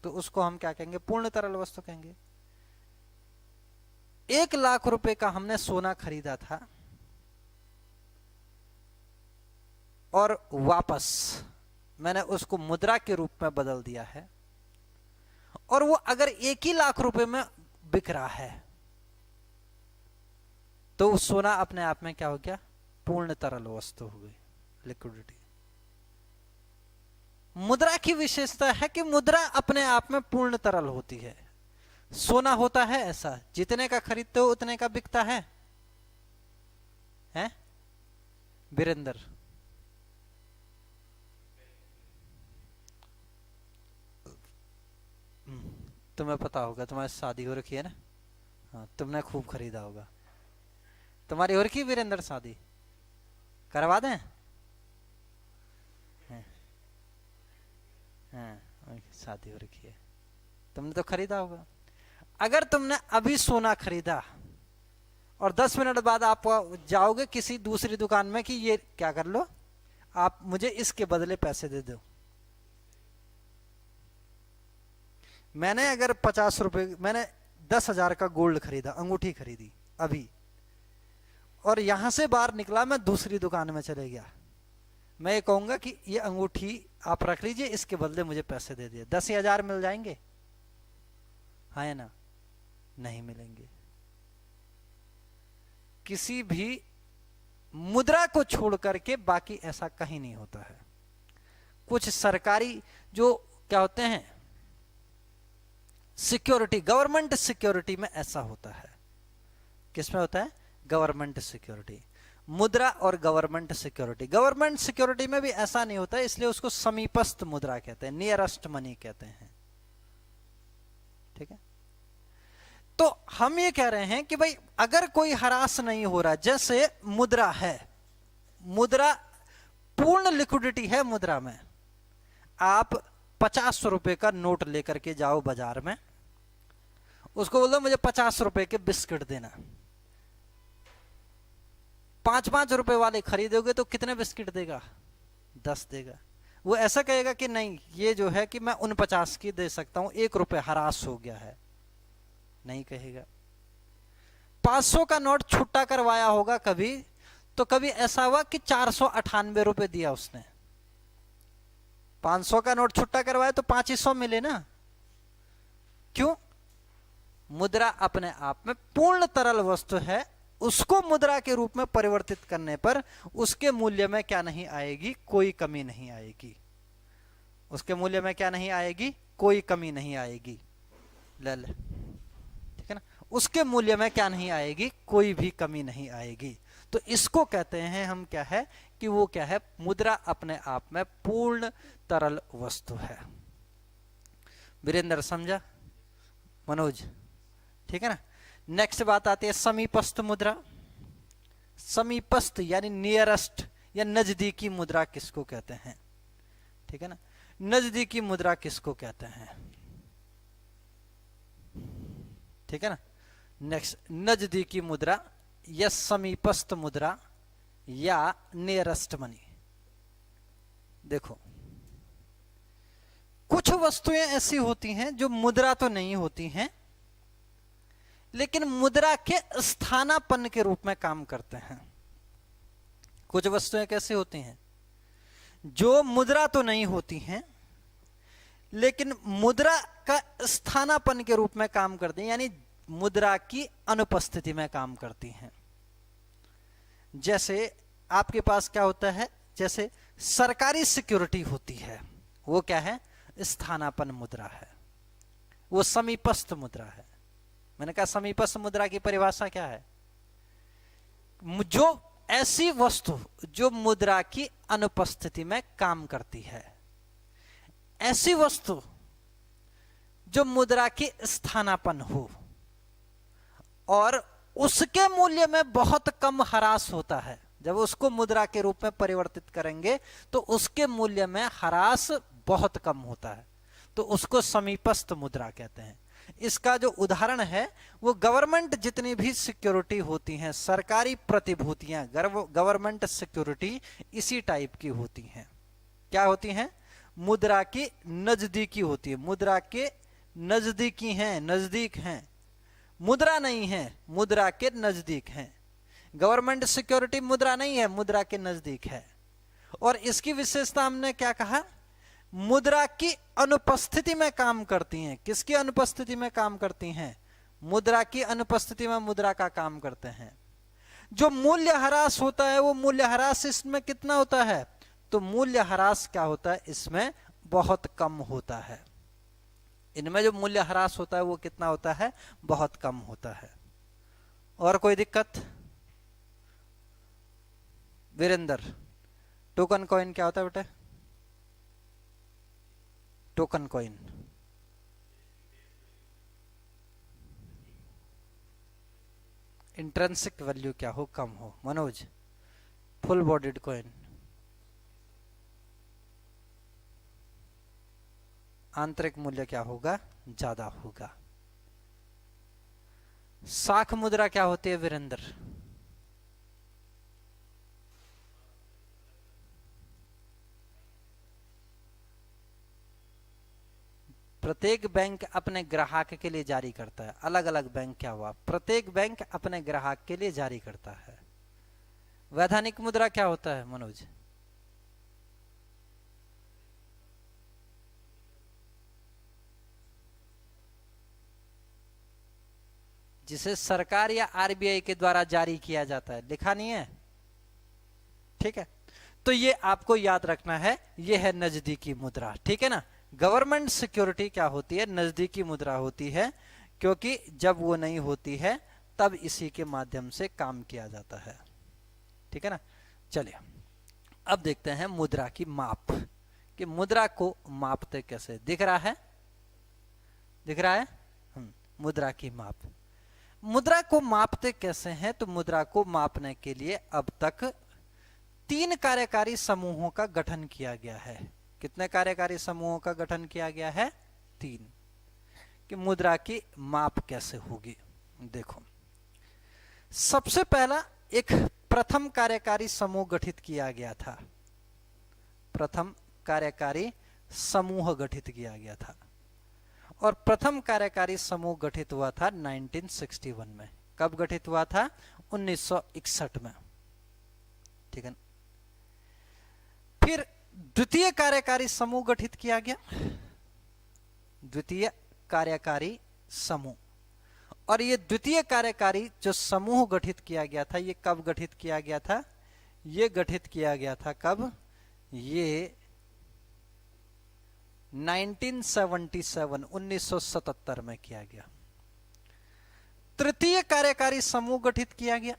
तो उसको हम क्या कहेंगे? पूर्ण तरल वस्तु कहेंगे। 1,00,000 रुपए का हमने सोना खरीदा था और वापस मैंने उसको मुद्रा के रूप में बदल दिया है, और वो अगर 1 ही लाख रुपए में बिक रहा है, तो सोना अपने आप में क्या हो गया, पूर्ण तरल वस्तु हो गई, लिक्विडिटी। मुद्रा की विशेषता है कि मुद्रा अपने आप में पूर्ण तरल होती है। सोना होता है ऐसा, जितने का खरीदते हो उतने का बिकता है वीरेंद्र? तुम्हें पता होगा, तुम्हारी शादी हो रखी है ना, हाँ, तुमने खूब खरीदा होगा। तुम्हारी हो रखी वीरेंद्र शादी? करवा दें? हाँ, शादी हो रखी है, तुमने तो खरीदा होगा। अगर तुमने अभी सोना खरीदा और 10 मिनट बाद आप जाओगे किसी दूसरी दुकान में कि ये क्या कर लो, आप मुझे इसके बदले पैसे दे दो। मैंने अगर 50 रुपए, मैंने 10,000 का गोल्ड खरीदा, अंगूठी खरीदी अभी, और यहां से बाहर निकला, मैं दूसरी दुकान में चले गया, मैं ये कहूंगा कि ये अंगूठी आप रख लीजिए, इसके बदले मुझे पैसे दे दिए, 10,000 मिल जाएंगे? हाँ या ना? नहीं मिलेंगे। किसी भी मुद्रा को छोड़ करके बाकी ऐसा कहीं नहीं होता है। कुछ सरकारी जो क्या होते हैं सिक्योरिटी, गवर्नमेंट सिक्योरिटी में ऐसा होता है। किसमें होता है? Government security. मुद्रा और गवर्नमेंट सिक्योरिटी, गवर्नमेंट सिक्योरिटी में भी ऐसा नहीं होता है, इसलिए उसको समीपस्थ मुद्रा कहते हैं, नियरेस्ट मनी कहते हैं। ठीक है, तो हम ये कह रहे हैं कि भाई अगर कोई हरास नहीं हो रहा, जैसे मुद्रा है, मुद्रा पूर्ण लिक्विडिटी है मुद्रा में, आप 50 रुपए का नोट लेकर के जाओ बाजार में, उसको बोल दो मुझे 50 रुपए के बिस्किट देना, 5-5 रुपए वाले खरीदोगे तो कितने बिस्किट देगा? 10 देगा। वो ऐसा कहेगा कि नहीं, ये जो है कि मैं 49 की दे सकता हूं, 1 रुपए हरास हो गया है, नहीं कहेगा। 500 का नोट छुट्टा करवाया होगा कभी, तो कभी ऐसा हुआ कि 498 रुपए दिया उसने। 500 का नोट छुट्टा करवाया तो 500 मिले ना, क्यों? मुद्रा अपने आप में पूर्ण तरल वस्तु है, उसको मुद्रा के रूप में परिवर्तित करने पर उसके मूल्य में क्या नहीं आएगी? कोई कमी नहीं आएगी। उसके मूल्य में क्या नहीं आएगी? कोई कमी नहीं आएगी। ले ले, ठीक है ना? उसके मूल्य में क्या नहीं आएगी? कोई भी कमी नहीं आएगी। तो इसको कहते हैं हम, क्या है कि वो क्या है? मुद्रा अपने आप में पूर्ण तरल वस्तु है। वीरेंद्र समझा? मनोज ठीक है ना? नेक्स्ट बात आती है समीपस्थ मुद्रा। समीपस्थ यानी नियरेस्ट या नजदीकी मुद्रा किसको कहते हैं? ठीक है ना? नजदीकी मुद्रा किसको कहते हैं? ठीक है ना? नेक्स्ट, नजदीकी मुद्रा या समीपस्थ मुद्रा या नियरेस्ट मनी। देखो, कुछ वस्तुएं ऐसी होती हैं जो मुद्रा तो नहीं होती हैं, लेकिन मुद्रा के स्थानापन्न के रूप में काम करते हैं। कुछ वस्तुएं कैसे होती हैं जो मुद्रा तो नहीं होती हैं, लेकिन मुद्रा का स्थानापन्न के रूप में काम करती हैं, यानी मुद्रा की अनुपस्थिति में काम करती हैं। जैसे आपके पास क्या होता है? जैसे सरकारी सिक्योरिटी होती है, वो क्या है? स्थानापन्न मुद्रा है, वो समीपस्थ मुद्रा है। मैंने कहा समीपस्थ मुद्रा की परिभाषा क्या है? जो ऐसी वस्तु जो मुद्रा की अनुपस्थिति में काम करती है, ऐसी वस्तु जो मुद्रा की स्थानापन्न हो और उसके मूल्य में बहुत कम ह्रास होता है। जब उसको मुद्रा के रूप में परिवर्तित करेंगे तो उसके मूल्य में ह्रास बहुत कम होता है, तो उसको समीपस्थ मुद्रा कहते हैं। इसका जो उदाहरण है वो गवर्नमेंट जितनी भी सिक्योरिटी होती हैं, सरकारी प्रतिभूतियां, गवर्नमेंट सिक्योरिटी इसी टाइप की होती हैं। क्या होती हैं? मुद्रा की नजदीकी होती है, मुद्रा के नजदीकी हैं, नजदीक हैं, मुद्रा नहीं है, मुद्रा के नजदीक हैं। गवर्नमेंट सिक्योरिटी मुद्रा नहीं है, मुद्रा के नजदीक है। और इसकी विशेषता हमने क्या कहा? मुद्रा की अनुपस्थिति में काम करती हैं। किसकी अनुपस्थिति में काम करती हैं? मुद्रा की अनुपस्थिति में मुद्रा का काम करते हैं। जो मूल्य ह्रास होता है वो मूल्य ह्रास इसमें कितना होता है, तो मूल्य ह्रास क्या होता है इसमें बहुत कम होता है। इनमें जो मूल्य ह्रास होता है वो कितना होता है, बहुत कम होता है। और कोई दिक्कत? वीरेंद्र, टोकन कॉइन क्या होता है बेटे? टोकन कॉइन इंट्रिंसिक वैल्यू क्या हो, कम हो। मनोज, फुल बॉडीड कॉइन आंतरिक मूल्य क्या होगा, ज्यादा होगा। साख मुद्रा क्या होती है वीरेंद्र? प्रत्येक बैंक अपने ग्राहक के लिए जारी करता है। अलग अलग बैंक क्या हुआ, प्रत्येक बैंक अपने ग्राहक के लिए जारी करता है। वैधानिक मुद्रा क्या होता है मनोज? जिसे सरकार या आरबीआई के द्वारा जारी किया जाता है। लिखा नहीं है, ठीक है। तो ये आपको याद रखना है, ये है नजदीकी मुद्रा, ठीक है ना। गवर्नमेंट सिक्योरिटी क्या होती है, नजदीकी मुद्रा होती है, क्योंकि जब वो नहीं होती है तब इसी के माध्यम से काम किया जाता है, ठीक है ना। चलिए अब देखते हैं मुद्रा की माप, कि मुद्रा को मापते कैसे। दिख रहा है, दिख रहा है। मुद्रा की माप, मुद्रा को मापते कैसे हैं, तो मुद्रा को मापने के लिए अब तक 3 कार्यकारी समूहों का गठन किया गया है। कितने कार्यकारी समूहों का गठन किया गया है? 3। कि मुद्रा की माप कैसे होगी, देखो। सबसे पहला एक प्रथम कार्यकारी समूह गठित किया गया था। प्रथम कार्यकारी समूह गठित किया गया था, और प्रथम कार्यकारी समूह गठित हुआ था 1961 में। कब गठित हुआ था? 1961 में, ठीक है। फिर द्वितीय कार्यकारी समूह गठित किया गया, द्वितीय कार्यकारी समूह। और ये द्वितीय कार्यकारी जो समूह गठित किया गया था, ये कब गठित किया गया था? ये गठित किया गया था कब? ये 1977 में किया गया। तृतीय कार्यकारी समूह गठित किया गया,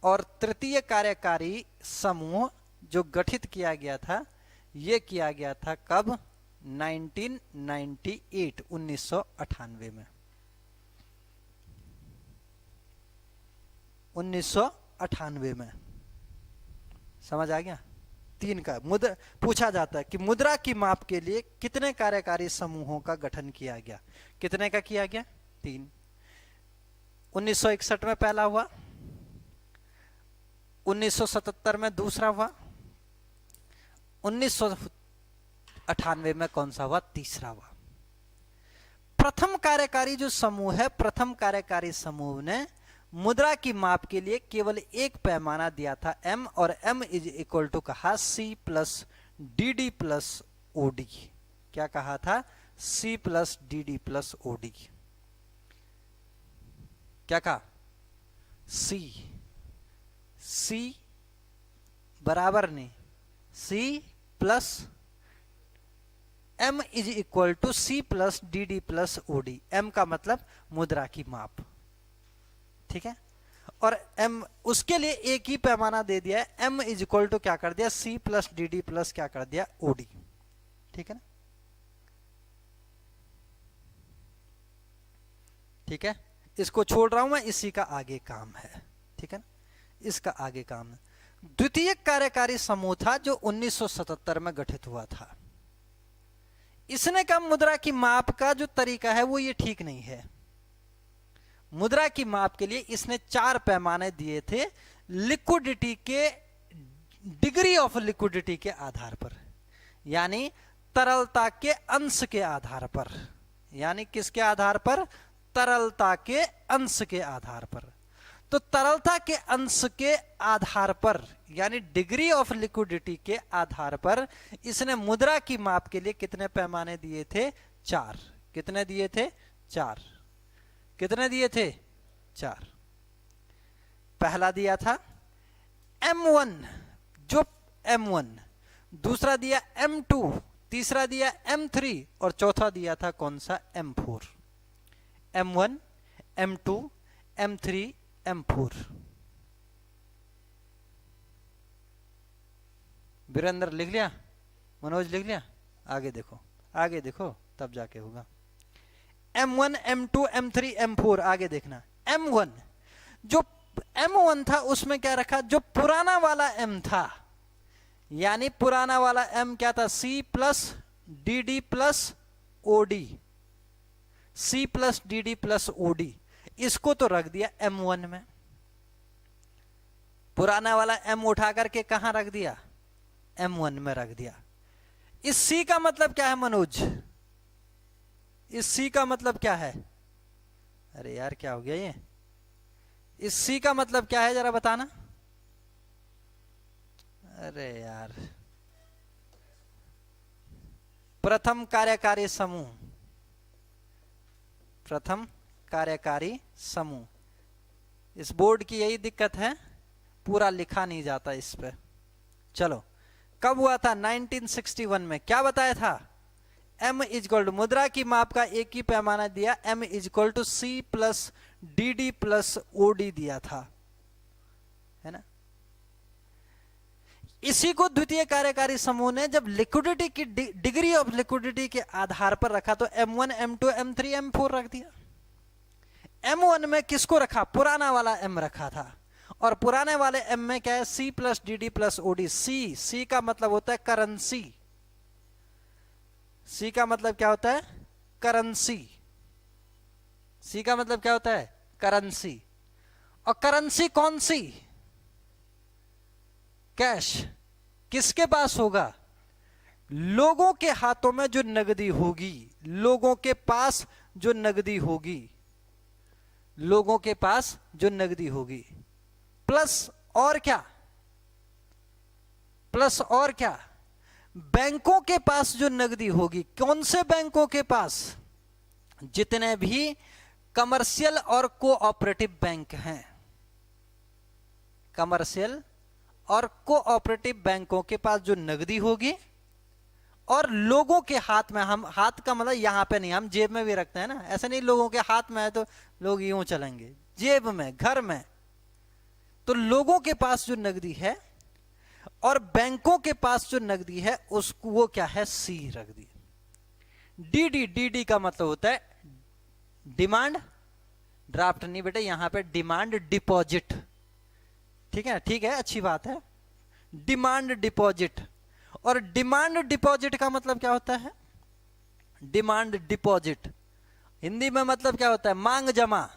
और तृतीय कार्यकारी समूह जो गठित किया गया था, यह किया गया था कब? 1998, 1998 में। 1998 में, समझ आ गया। 3 का मुद्रा पूछा जाता है कि मुद्रा की माप के लिए कितने कार्यकारी समूहों का गठन किया गया। कितने का किया गया? 3। 1961 में पहला हुआ, 1977 में दूसरा हुआ, 1998 में कौन सा हुआ? तीसरा हुआ। प्रथम कार्यकारी जो समूह है, प्रथम कार्यकारी समूह ने मुद्रा की माप के लिए केवल एक पैमाना दिया था, m, और m इज इक्वल टू कहा c plus D D plus OD. क्या कहा था? c plus D D plus OD. क्या कहा? c बराबर नहीं, c plus m is equal to c plus D D plus OD. m का मतलब मुद्रा की माप, ठीक है। और m उसके लिए एक ही पैमाना दे दिया है, m इज इक्वल टू क्या कर दिया? c plus D D plus क्या कर दिया? ओडी, ठीक है ना। ठीक है, इसको छोड़ रहा हूं मैं, इसी का आगे काम है, ठीक है ना, इसका आगे काम है। द्वितीय कार्यकारी समूह था जो 1977 में गठित हुआ था। इसने कहा मुद्रा की माप का जो तरीका है वो ये ठीक नहीं है। मुद्रा की माप के लिए इसने 4 पैमाने दिए थे, लिक्विडिटी के, डिग्री ऑफ लिक्विडिटी के आधार पर, यानी तरलता के अंश के आधार पर। यानी किसके आधार पर? तरलता के अंश के आधार पर। तो तरलता के अंश के आधार पर, यानी डिग्री ऑफ लिक्विडिटी के आधार पर, इसने मुद्रा की माप के लिए कितने पैमाने दिए थे? 4। कितने दिए थे? 4। कितने दिए थे? 4। पहला दिया था M1, जो M1, दूसरा दिया M2, तीसरा दिया M3 और चौथा दिया था कौन सा, M4। M1, M2, M3, M4। Virendra लिख लिया, मनोज लिख लिया? आगे देखो, आगे देखो तब जाके होगा। M1, M2, M3, M4, आगे देखना। M1, जो M1 था उसमें क्या रखा, जो पुराना वाला M था, यानी पुराना वाला M क्या था, C plus DD plus OD, C plus DD plus OD, इसको तो रख दिया M1 में। पुराना वाला M उठा करके कहां रख दिया, M1 में रख दिया। इस C का मतलब क्या है मनोज, इस C का मतलब क्या है? अरे यार क्या हो गया ये, इस C का मतलब क्या है जरा बताना। अरे यार, प्रथम कार्यकारी समूह, प्रथम कार्यकारी समूह। इस बोर्ड की यही दिक्कत है, पूरा लिखा नहीं जाता इस पे। चलो, कब हुआ था, 1961 में। क्या बताया था, M इजक्वल टू, मुद्रा की माप का एक ही पैमाना दिया, M is equal to C plus DD plus OD दिया था, है ना। इसी को द्वितीय कार्यकारी समूह ने जब लिक्विडिटी की डिग्री ऑफ लिक्विडिटी के आधार पर रखा तो M1, M2, M3, M4 रख दिया। M1 में किसको रखा, पुराना वाला M रखा था, और पुराने वाले M में क्या है, C plus DD plus OD। C का मतलब होता है करेंसी, C का मतलब क्या होता है, करेंसी। C का मतलब क्या होता है, करेंसी। और करेंसी कौन सी, कैश। किसके पास होगा, लोगों के हाथों में जो नगदी होगी, लोगों के पास जो नगदी होगी, लोगों के पास जो नगदी होगी, प्लस और क्या, प्लस और क्या, बैंकों के पास जो नगदी होगी। कौन से बैंकों के पास, जितने भी कमर्शियल और कोऑपरेटिव बैंक हैं, कमर्शियल और कोऑपरेटिव बैंकों के पास जो नगदी होगी, और लोगों के हाथ में, हम हाथ का मतलब यहां पे नहीं, हम जेब में भी रखते हैं ना, ऐसे नहीं लोगों के हाथ में है तो लोग यूं चलेंगे, जेब में, घर में। तो लोगों के पास जो नगदी है और बैंकों के पास जो नगदी है उसको, वो क्या है, C रख दी। DD का मतलब होता है डिमांड ड्राफ्ट, नहीं बेटे यहां पे डिमांड डिपॉजिट, ठीक है, ठीक है, अच्छी बात है, डिमांड डिपॉजिट। और डिमांड डिपॉजिट का मतलब क्या होता है, डिमांड डिपॉजिट हिंदी में मतलब क्या होता है, मांग जमा।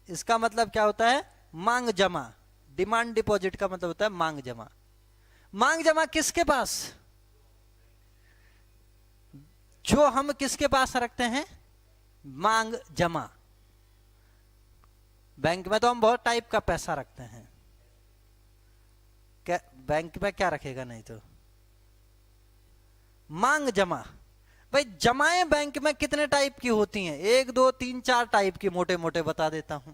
इसका मतलब क्या होता है, मांग जमा। डिमांड डिपॉजिट का मतलब होता है मांग जमा। मांग जमा किसके पास, जो हम किसके पास रखते हैं, मांग जमा। बैंक में तो हम बहुत टाइप का पैसा रखते हैं, क्या बैंक में क्या रखेगा, नहीं तो मांग जमा। भाई जमाएं बैंक में कितने टाइप की होती हैं, 1 2 3 4 टाइप की, मोटे मोटे बता देता हूं।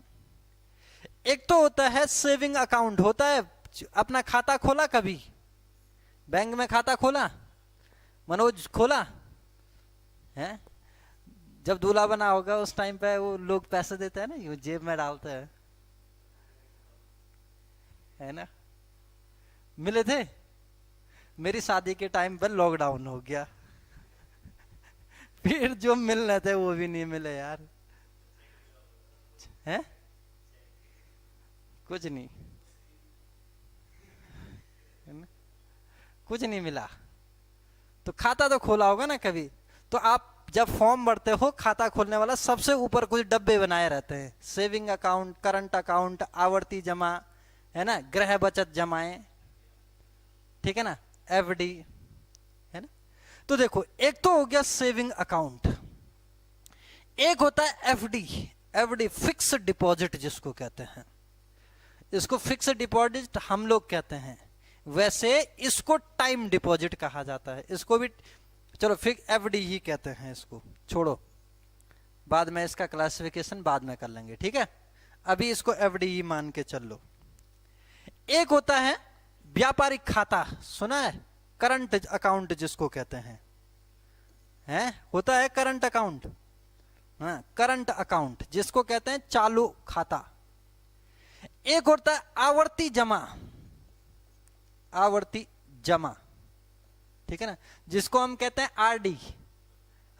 एक तो होता है सेविंग अकाउंट, होता है अपना खाता खोला, कभी बैंक में खाता खोला, मनोज खोला है, जब दूल्हा बना होगा उस टाइम पे वो लोग पैसे देते हैं ना, ये जेब में डालते हैं, है ना। मिले थे, मेरी शादी के टाइम पर लॉकडाउन हो गया, फिर जो मिलने थे वो भी नहीं मिले यार, हैं, कुछ नहीं, है ना, कुछ नहीं मिला। तो खाता तो खोला होगा ना कभी, तो आप जब फॉर्म भरते हो खाता खोलने वाला, सबसे ऊपर कुछ डब्बे बनाए रहते हैं, सेविंग अकाउंट, करंट अकाउंट, आवर्ती जमा, है ना, गृह बचत जमाएं, ठीक है ना, FD, है ना। तो देखो, एक तो हो गया सेविंग अकाउंट, एक होता है FD फिक्स डिपॉजिट जिसको कहते हैं। इसको फिक्स डिपॉजिट हम लोग कहते हैं, वैसे इसको टाइम डिपॉजिट कहा जाता है। इसको भी चलो फिक्स FD ही कहते हैं, इसको छोड़ो, बाद में इसका क्लासिफिकेशन बाद में कर लेंगे, ठीक है। अभी इसको एफडी मान के चल लो। एक होता है व्यापारिक खाता, सुना है, करंट अकाउंट जिसको कहते हैं, होता है करंट अकाउंट, हाँ करंट अकाउंट जिसको कहते हैं चालू खाता। एक होता है आवर्ती जमा, आवर्ती जमा, ठीक है ना, जिसको हम कहते हैं आरडी,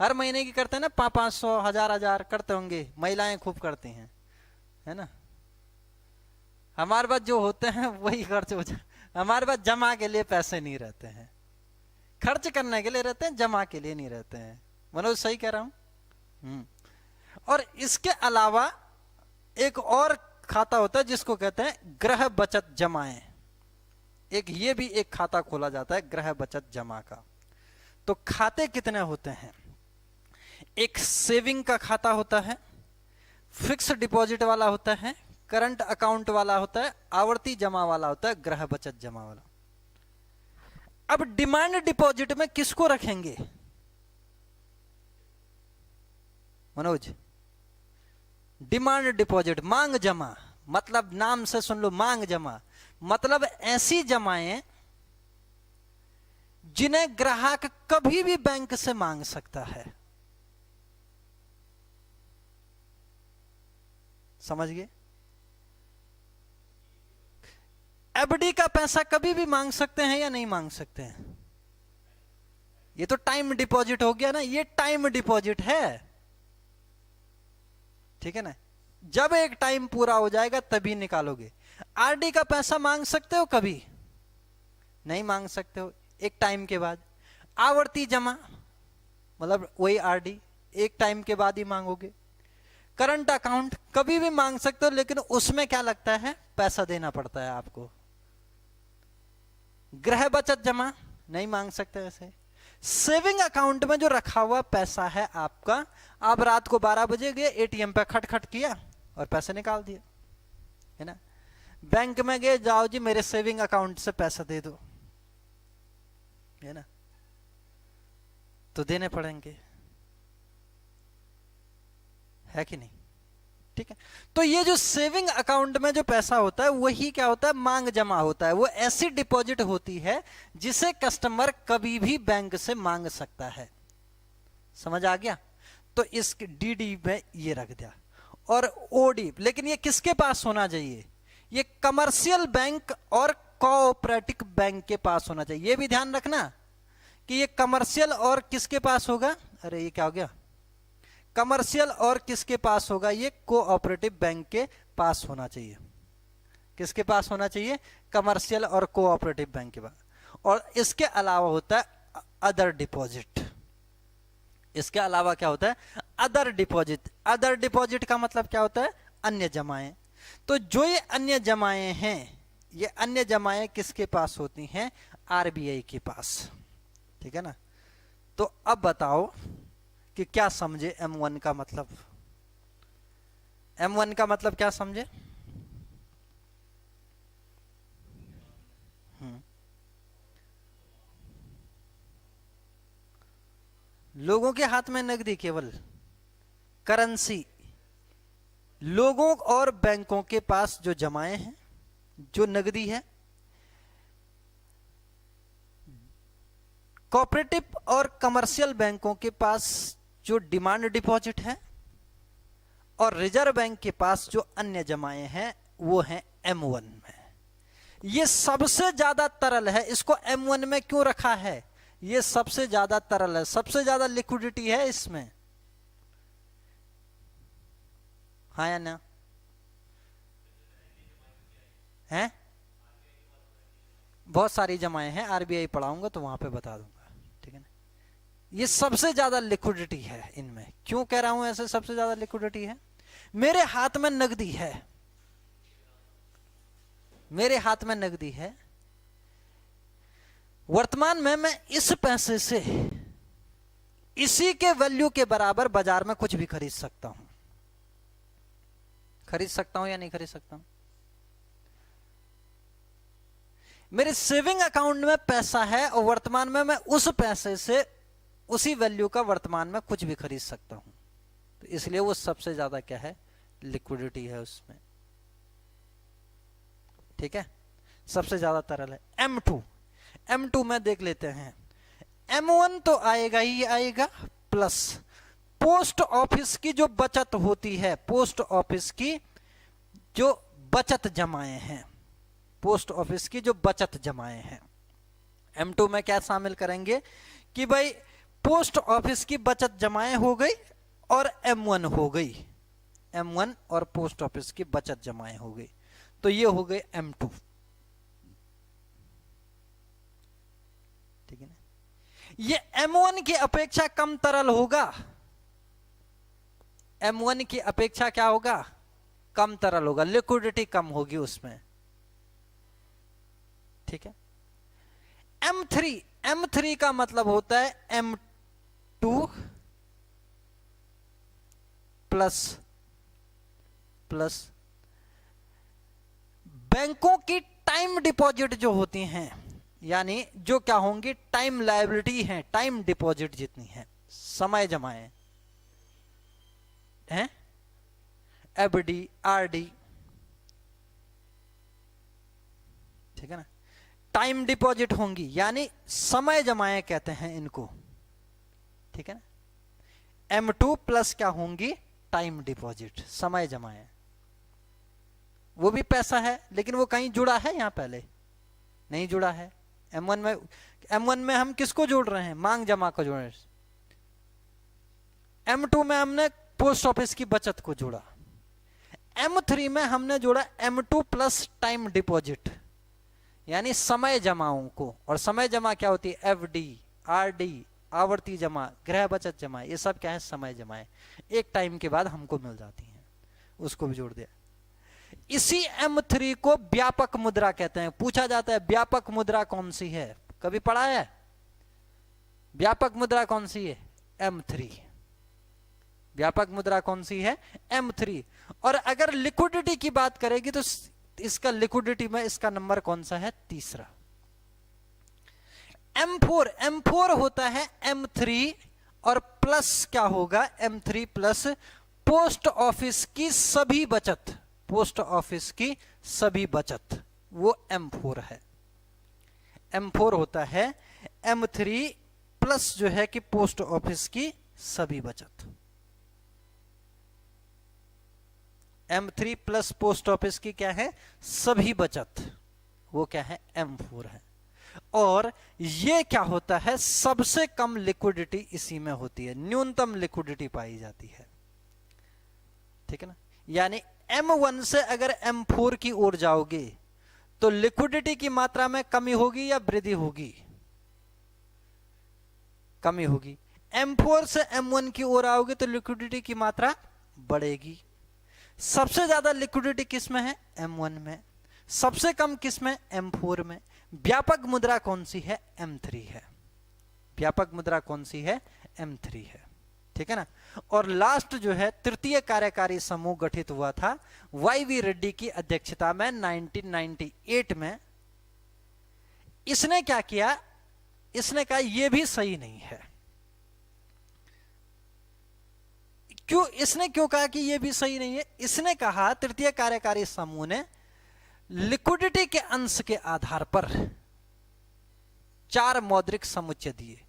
हर महीने की करते हैं ना, 500 1000 करते होंगे, महिलाएं खूब करती हैं, है ना। हमारे पास जो होते हैं वही खर्च हो जाए, हमारे पास जमा के लिए पैसे नहीं रहते हैं, खर्च करने के लिए रहते हैं, जमा के लिए नहीं रहते हैं। मनोज सही कह रहा हूं? और इसके अलावा एक और खाता होता है जिसको कहते हैं गृह बचत जमाएं, एक ये भी एक खाता खोला जाता है गृह बचत जमा का। तो खाते कितने होते हैं? एक सेविंग का खाता होता है, फिक्स डिपॉजिट वाला होता है, करंट अकाउंट वाला होता है, आवर्ती जमा वाला होता है, गृह बचत जमा वाला। अब डिमांड डिपॉजिट में किसको रखेंगे मनोज? डिमांड डिपॉजिट, मांग जमा, मतलब नाम से सुन लो, मांग जमा मतलब ऐसी जमाएं जिन्हें ग्राहक कभी भी बैंक से मांग सकता है। समझ गए? एफडी का पैसा कभी भी मांग सकते हैं या नहीं मांग सकते हैं? ये तो टाइम डिपॉजिट हो गया ना, ये टाइम डिपॉजिट है, ठीक है ना, जब एक टाइम पूरा हो जाएगा तभी निकालोगे। आरडी का पैसा मांग सकते हो? कभी नहीं मांग सकते हो, एक टाइम के बाद। आवर्ती जमा मतलब वही आरडी, एक टाइम के बाद ही मांगोगे। करंट अकाउंट कभी भी मांग सकते हो, लेकिन उसमें क्या लगता है, पैसा देना पड़ता है आपको। गृह बचत जमा नहीं मांग सकते वैसे। सेविंग अकाउंट में जो रखा हुआ पैसा है आपका, आप रात को 12 बजे गए, एटीएम पे खटखट किया और पैसे निकाल दिए, है ना। बैंक में गए, जाओ जी मेरे सेविंग अकाउंट से पैसा दे दो, है ना, तो देने पड़ेंगे, है कि नहीं? ठीक है। तो ये जो सेविंग अकाउंट में जो पैसा होता है वही क्या होता है, मांग जमा होता है। वो ऐसी डिपॉजिट होती है जिसे कस्टमर कभी भी बैंक से मांग सकता है। समझ आ गया? तो इस डीडी में ये रख दिया। और ओडी, लेकिन ये किसके पास होना चाहिए? ये कमर्शियल बैंक और कोऑपरेटिव बैंक के पास होना चाहिए। ये भी ध्यान रखना कि ये कमर्शियल और किसके पास होगा, अरे ये क्या हो गया, कमर्शियल और किसके पास होगा, ये कोऑपरेटिव बैंक के पास होना चाहिए। किसके पास होना चाहिए? कमर्शियल और कोऑपरेटिव बैंक के पास। और इसके अलावा होता है अदर डिपॉजिट। इसके अलावा क्या होता है? Other deposit. अदर डिपॉजिट का मतलब क्या होता है? अन्य जमाएं। तो जो ये अन्य जमाएं हैं, ये अन्य जमाएं किसके पास होती हैं? आरबीआई के पास, ठीक है ना। तो अब बताओ कि क्या समझे M1 का मतलब? M1 का मतलब क्या समझे? लोगों के हाथ में नकदी, केवल करेंसी। लोगों और बैंकों के पास जो जमाएं हैं, जो नकदी है, कोऑपरेटिव और कमर्शियल बैंकों के पास जो डिमांड डिपॉजिट है, और रिजर्व बैंक के पास जो अन्य जमाएं हैं वो हैं M1 में। ये सबसे ज्यादा तरल है। इसको M1 में क्यों रखा है? ये सबसे ज्यादा तरल है, सबसे ज्यादा लिक्विडिटी है इसमें, हाँ या ना? हैं? बहुत सारी जमाएं हैं, आरबीआई पढ़ाऊंगा तो वहां पे बता दूंगा, ठीक है ना। ये सबसे ज्यादा लिक्विडिटी है इनमें। क्यों कह रहा हूं ऐसे सबसे ज्यादा लिक्विडिटी है? मेरे हाथ में नकदी है, मेरे हाथ में नकदी है, वर्तमान में मैं इस पैसे से इसी के वैल्यू के बराबर बाजार में कुछ भी खरीद सकता हूं। खरीद सकता हूं या नहीं खरीद सकता हूं? मेरे सेविंग अकाउंट में पैसा है और वर्तमान में मैं उस पैसे से उसी वैल्यू का वर्तमान में कुछ भी खरीद सकता हूं। तो इसलिए वो सबसे ज्यादा क्या है? लिक्विडिटी है उसमें। ठीक है, सबसे ज्यादा तरल है। M2, M2 में देख लेते हैं, M1 तो आएगा ही आएगा, प्लस पोस्ट ऑफिस की जो बचत होती है, पोस्ट ऑफिस की जो बचत जमाएं हैं, पोस्ट ऑफिस की जो बचत जमाएं हैं, M2 में क्या शामिल करेंगे कि भाई पोस्ट ऑफिस की बचत जमाएं हो गई और M1 हो गई, M1 और पोस्ट ऑफिस की बचत जमाएं हो गई, तो ये हो गए M2। ठीक है ना, ये M1 की अपेक्षा कम तरल होगा, M1 की अपेक्षा क्या होगा, कम तरल होगा, लिक्विडिटी कम होगी उसमें। ठीक है, M3, M3 का मतलब होता है M2 प्लस प्लस बैंकों की टाइम डिपॉजिट जो होती हैं, यानी जो क्या होंगी, टाइम लायबिलिटी है, टाइम डिपॉजिट जितनी है, समय जमाएं हैं, एफडी आरडी, ठीक है ना, टाइम डिपॉजिट होंगी, यानी समय जमाएं कहते हैं इनको। ठीक है ना, M2 प्लस क्या होंगी, टाइम डिपॉजिट, समय जमाएं। वो भी पैसा है, लेकिन वो कहीं जुड़ा है, यहां पहले नहीं जुड़ा है। M1 में हम किसको जोड़ रहे हैं, मांग जमा को जोड़ रहे हैं। M2 में हमने पोस्ट ऑफिस की बचत को जोड़ा, M3 में हमने जोड़ा M2 प्लस टाइम डिपॉजिट, यानी समय जमाओं को। और समय जमा क्या होती है, एफडी, आरडी, आवर्ती जमा, गृह बचत जमा, ये सब क्या है, समय जमाएं, एक टाइम के बाद हमको मिल जाती हैं, उसको भी जोड़ दिया। इसी M3 को व्यापक मुद्रा कहते हैं। पूछा जाता है व्यापक मुद्रा कौन सी है, कभी पढ़ा है, व्यापक मुद्रा कौन सी है, M3। व्यापक मुद्रा कौन सी है, M3। और अगर लिक्विडिटी की बात करेगी तो इसका लिक्विडिटी में इसका नंबर कौन सा है, तीसरा। M4, M4 होता है M3 और प्लस क्या होगा, M3 प्लस पोस्ट ऑफिस की सभी बचत, पोस्ट ऑफिस की सभी बचत, वो M4 है। M4 होता है M3 प्लस जो है कि पोस्ट ऑफिस की सभी बचत, M3 प्लस पोस्ट ऑफिस की क्या है, सभी बचत, वो क्या है, M4 है। और ये क्या होता है, सबसे कम लिक्विडिटी इसी में होती है, न्यूनतम लिक्विडिटी पाई जाती है। ठीक है ना, यानी M1 से अगर M4 की ओर जाओगे तो लिक्विडिटी की मात्रा में कमी होगी या वृद्धि होगी, कमी होगी। M4 से M1 की ओर आओगे तो लिक्विडिटी की मात्रा बढ़ेगी। सबसे ज्यादा लिक्विडिटी किस में है, M1 में, सबसे कम किस में, M4 में। व्यापक मुद्रा कौन सी है, M3 है। व्यापक मुद्रा कौन सी है, M3 है। ठीक है ना। और लास्ट जो है तृतीय कार्यकारी समूह गठित हुआ था वाई.वी. रेड्डी की अध्यक्षता में 1998 में। इसने क्या किया, इसने कहा यह भी सही नहीं है। क्यों, इसने क्यों कहा कि यह भी सही नहीं है, इसने कहा तृतीय कार्यकारी समूह ने लिक्विडिटी के अंश के आधार पर 4 मौद्रिक समुच्चय दिए।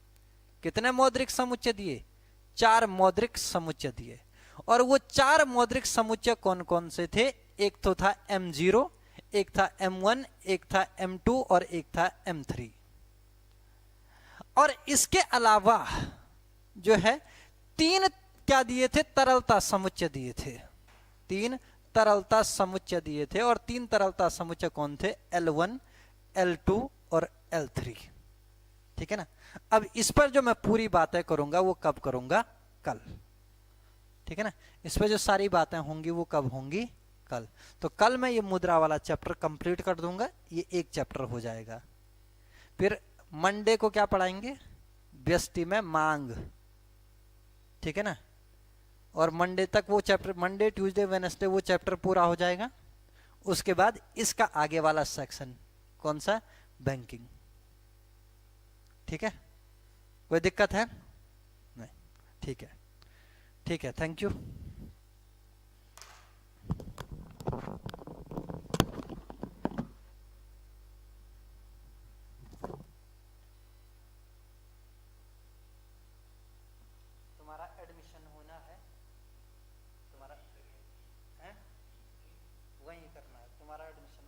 कितने मौद्रिक समुच्चय दिए, 4 मौद्रिक समुच्चय दिए। और वो 4 मौद्रिक समुच्चय कौन कौन से थे, एक तो था M0, एक था M1, एक था M2 और एक था M3। और इसके अलावा जो है 3 क्या दिए थे, तरलता समुच्चय दिए थे। 3 तरलता समुच्चय दिए थे। और 3 तरलता समुच्चय कौन थे, L1, L2 और L3। ठीक है ना। अब इस पर जो मैं पूरी बातें करूंगा वो कब करूंगा, कल। ठीक है ना। इस पर जो सारी बातें होंगी वो कब होंगी, कल। तो कल मैं ये मुद्रा वाला चैप्टर कंप्लीट कर दूंगा, ये एक चैप्टर हो जाएगा। फिर मंडे को क्या पढ़ाएंगे, व्यष्टि में मांग। ठीक है ना। और मंडे तक वो चैप्टर, मंडे ट्यूसडे वेडनेसडे वो चैप्टर पूरा हो जाएगा। उसके बाद इसका आगे वाला सेक्शन कौन सा, बैंकिंग। ठीक है, कोई दिक्कत है नहीं, ठीक है, ठीक है, थैंक यू। वहीं करना है, तुम्हारा एडमिशन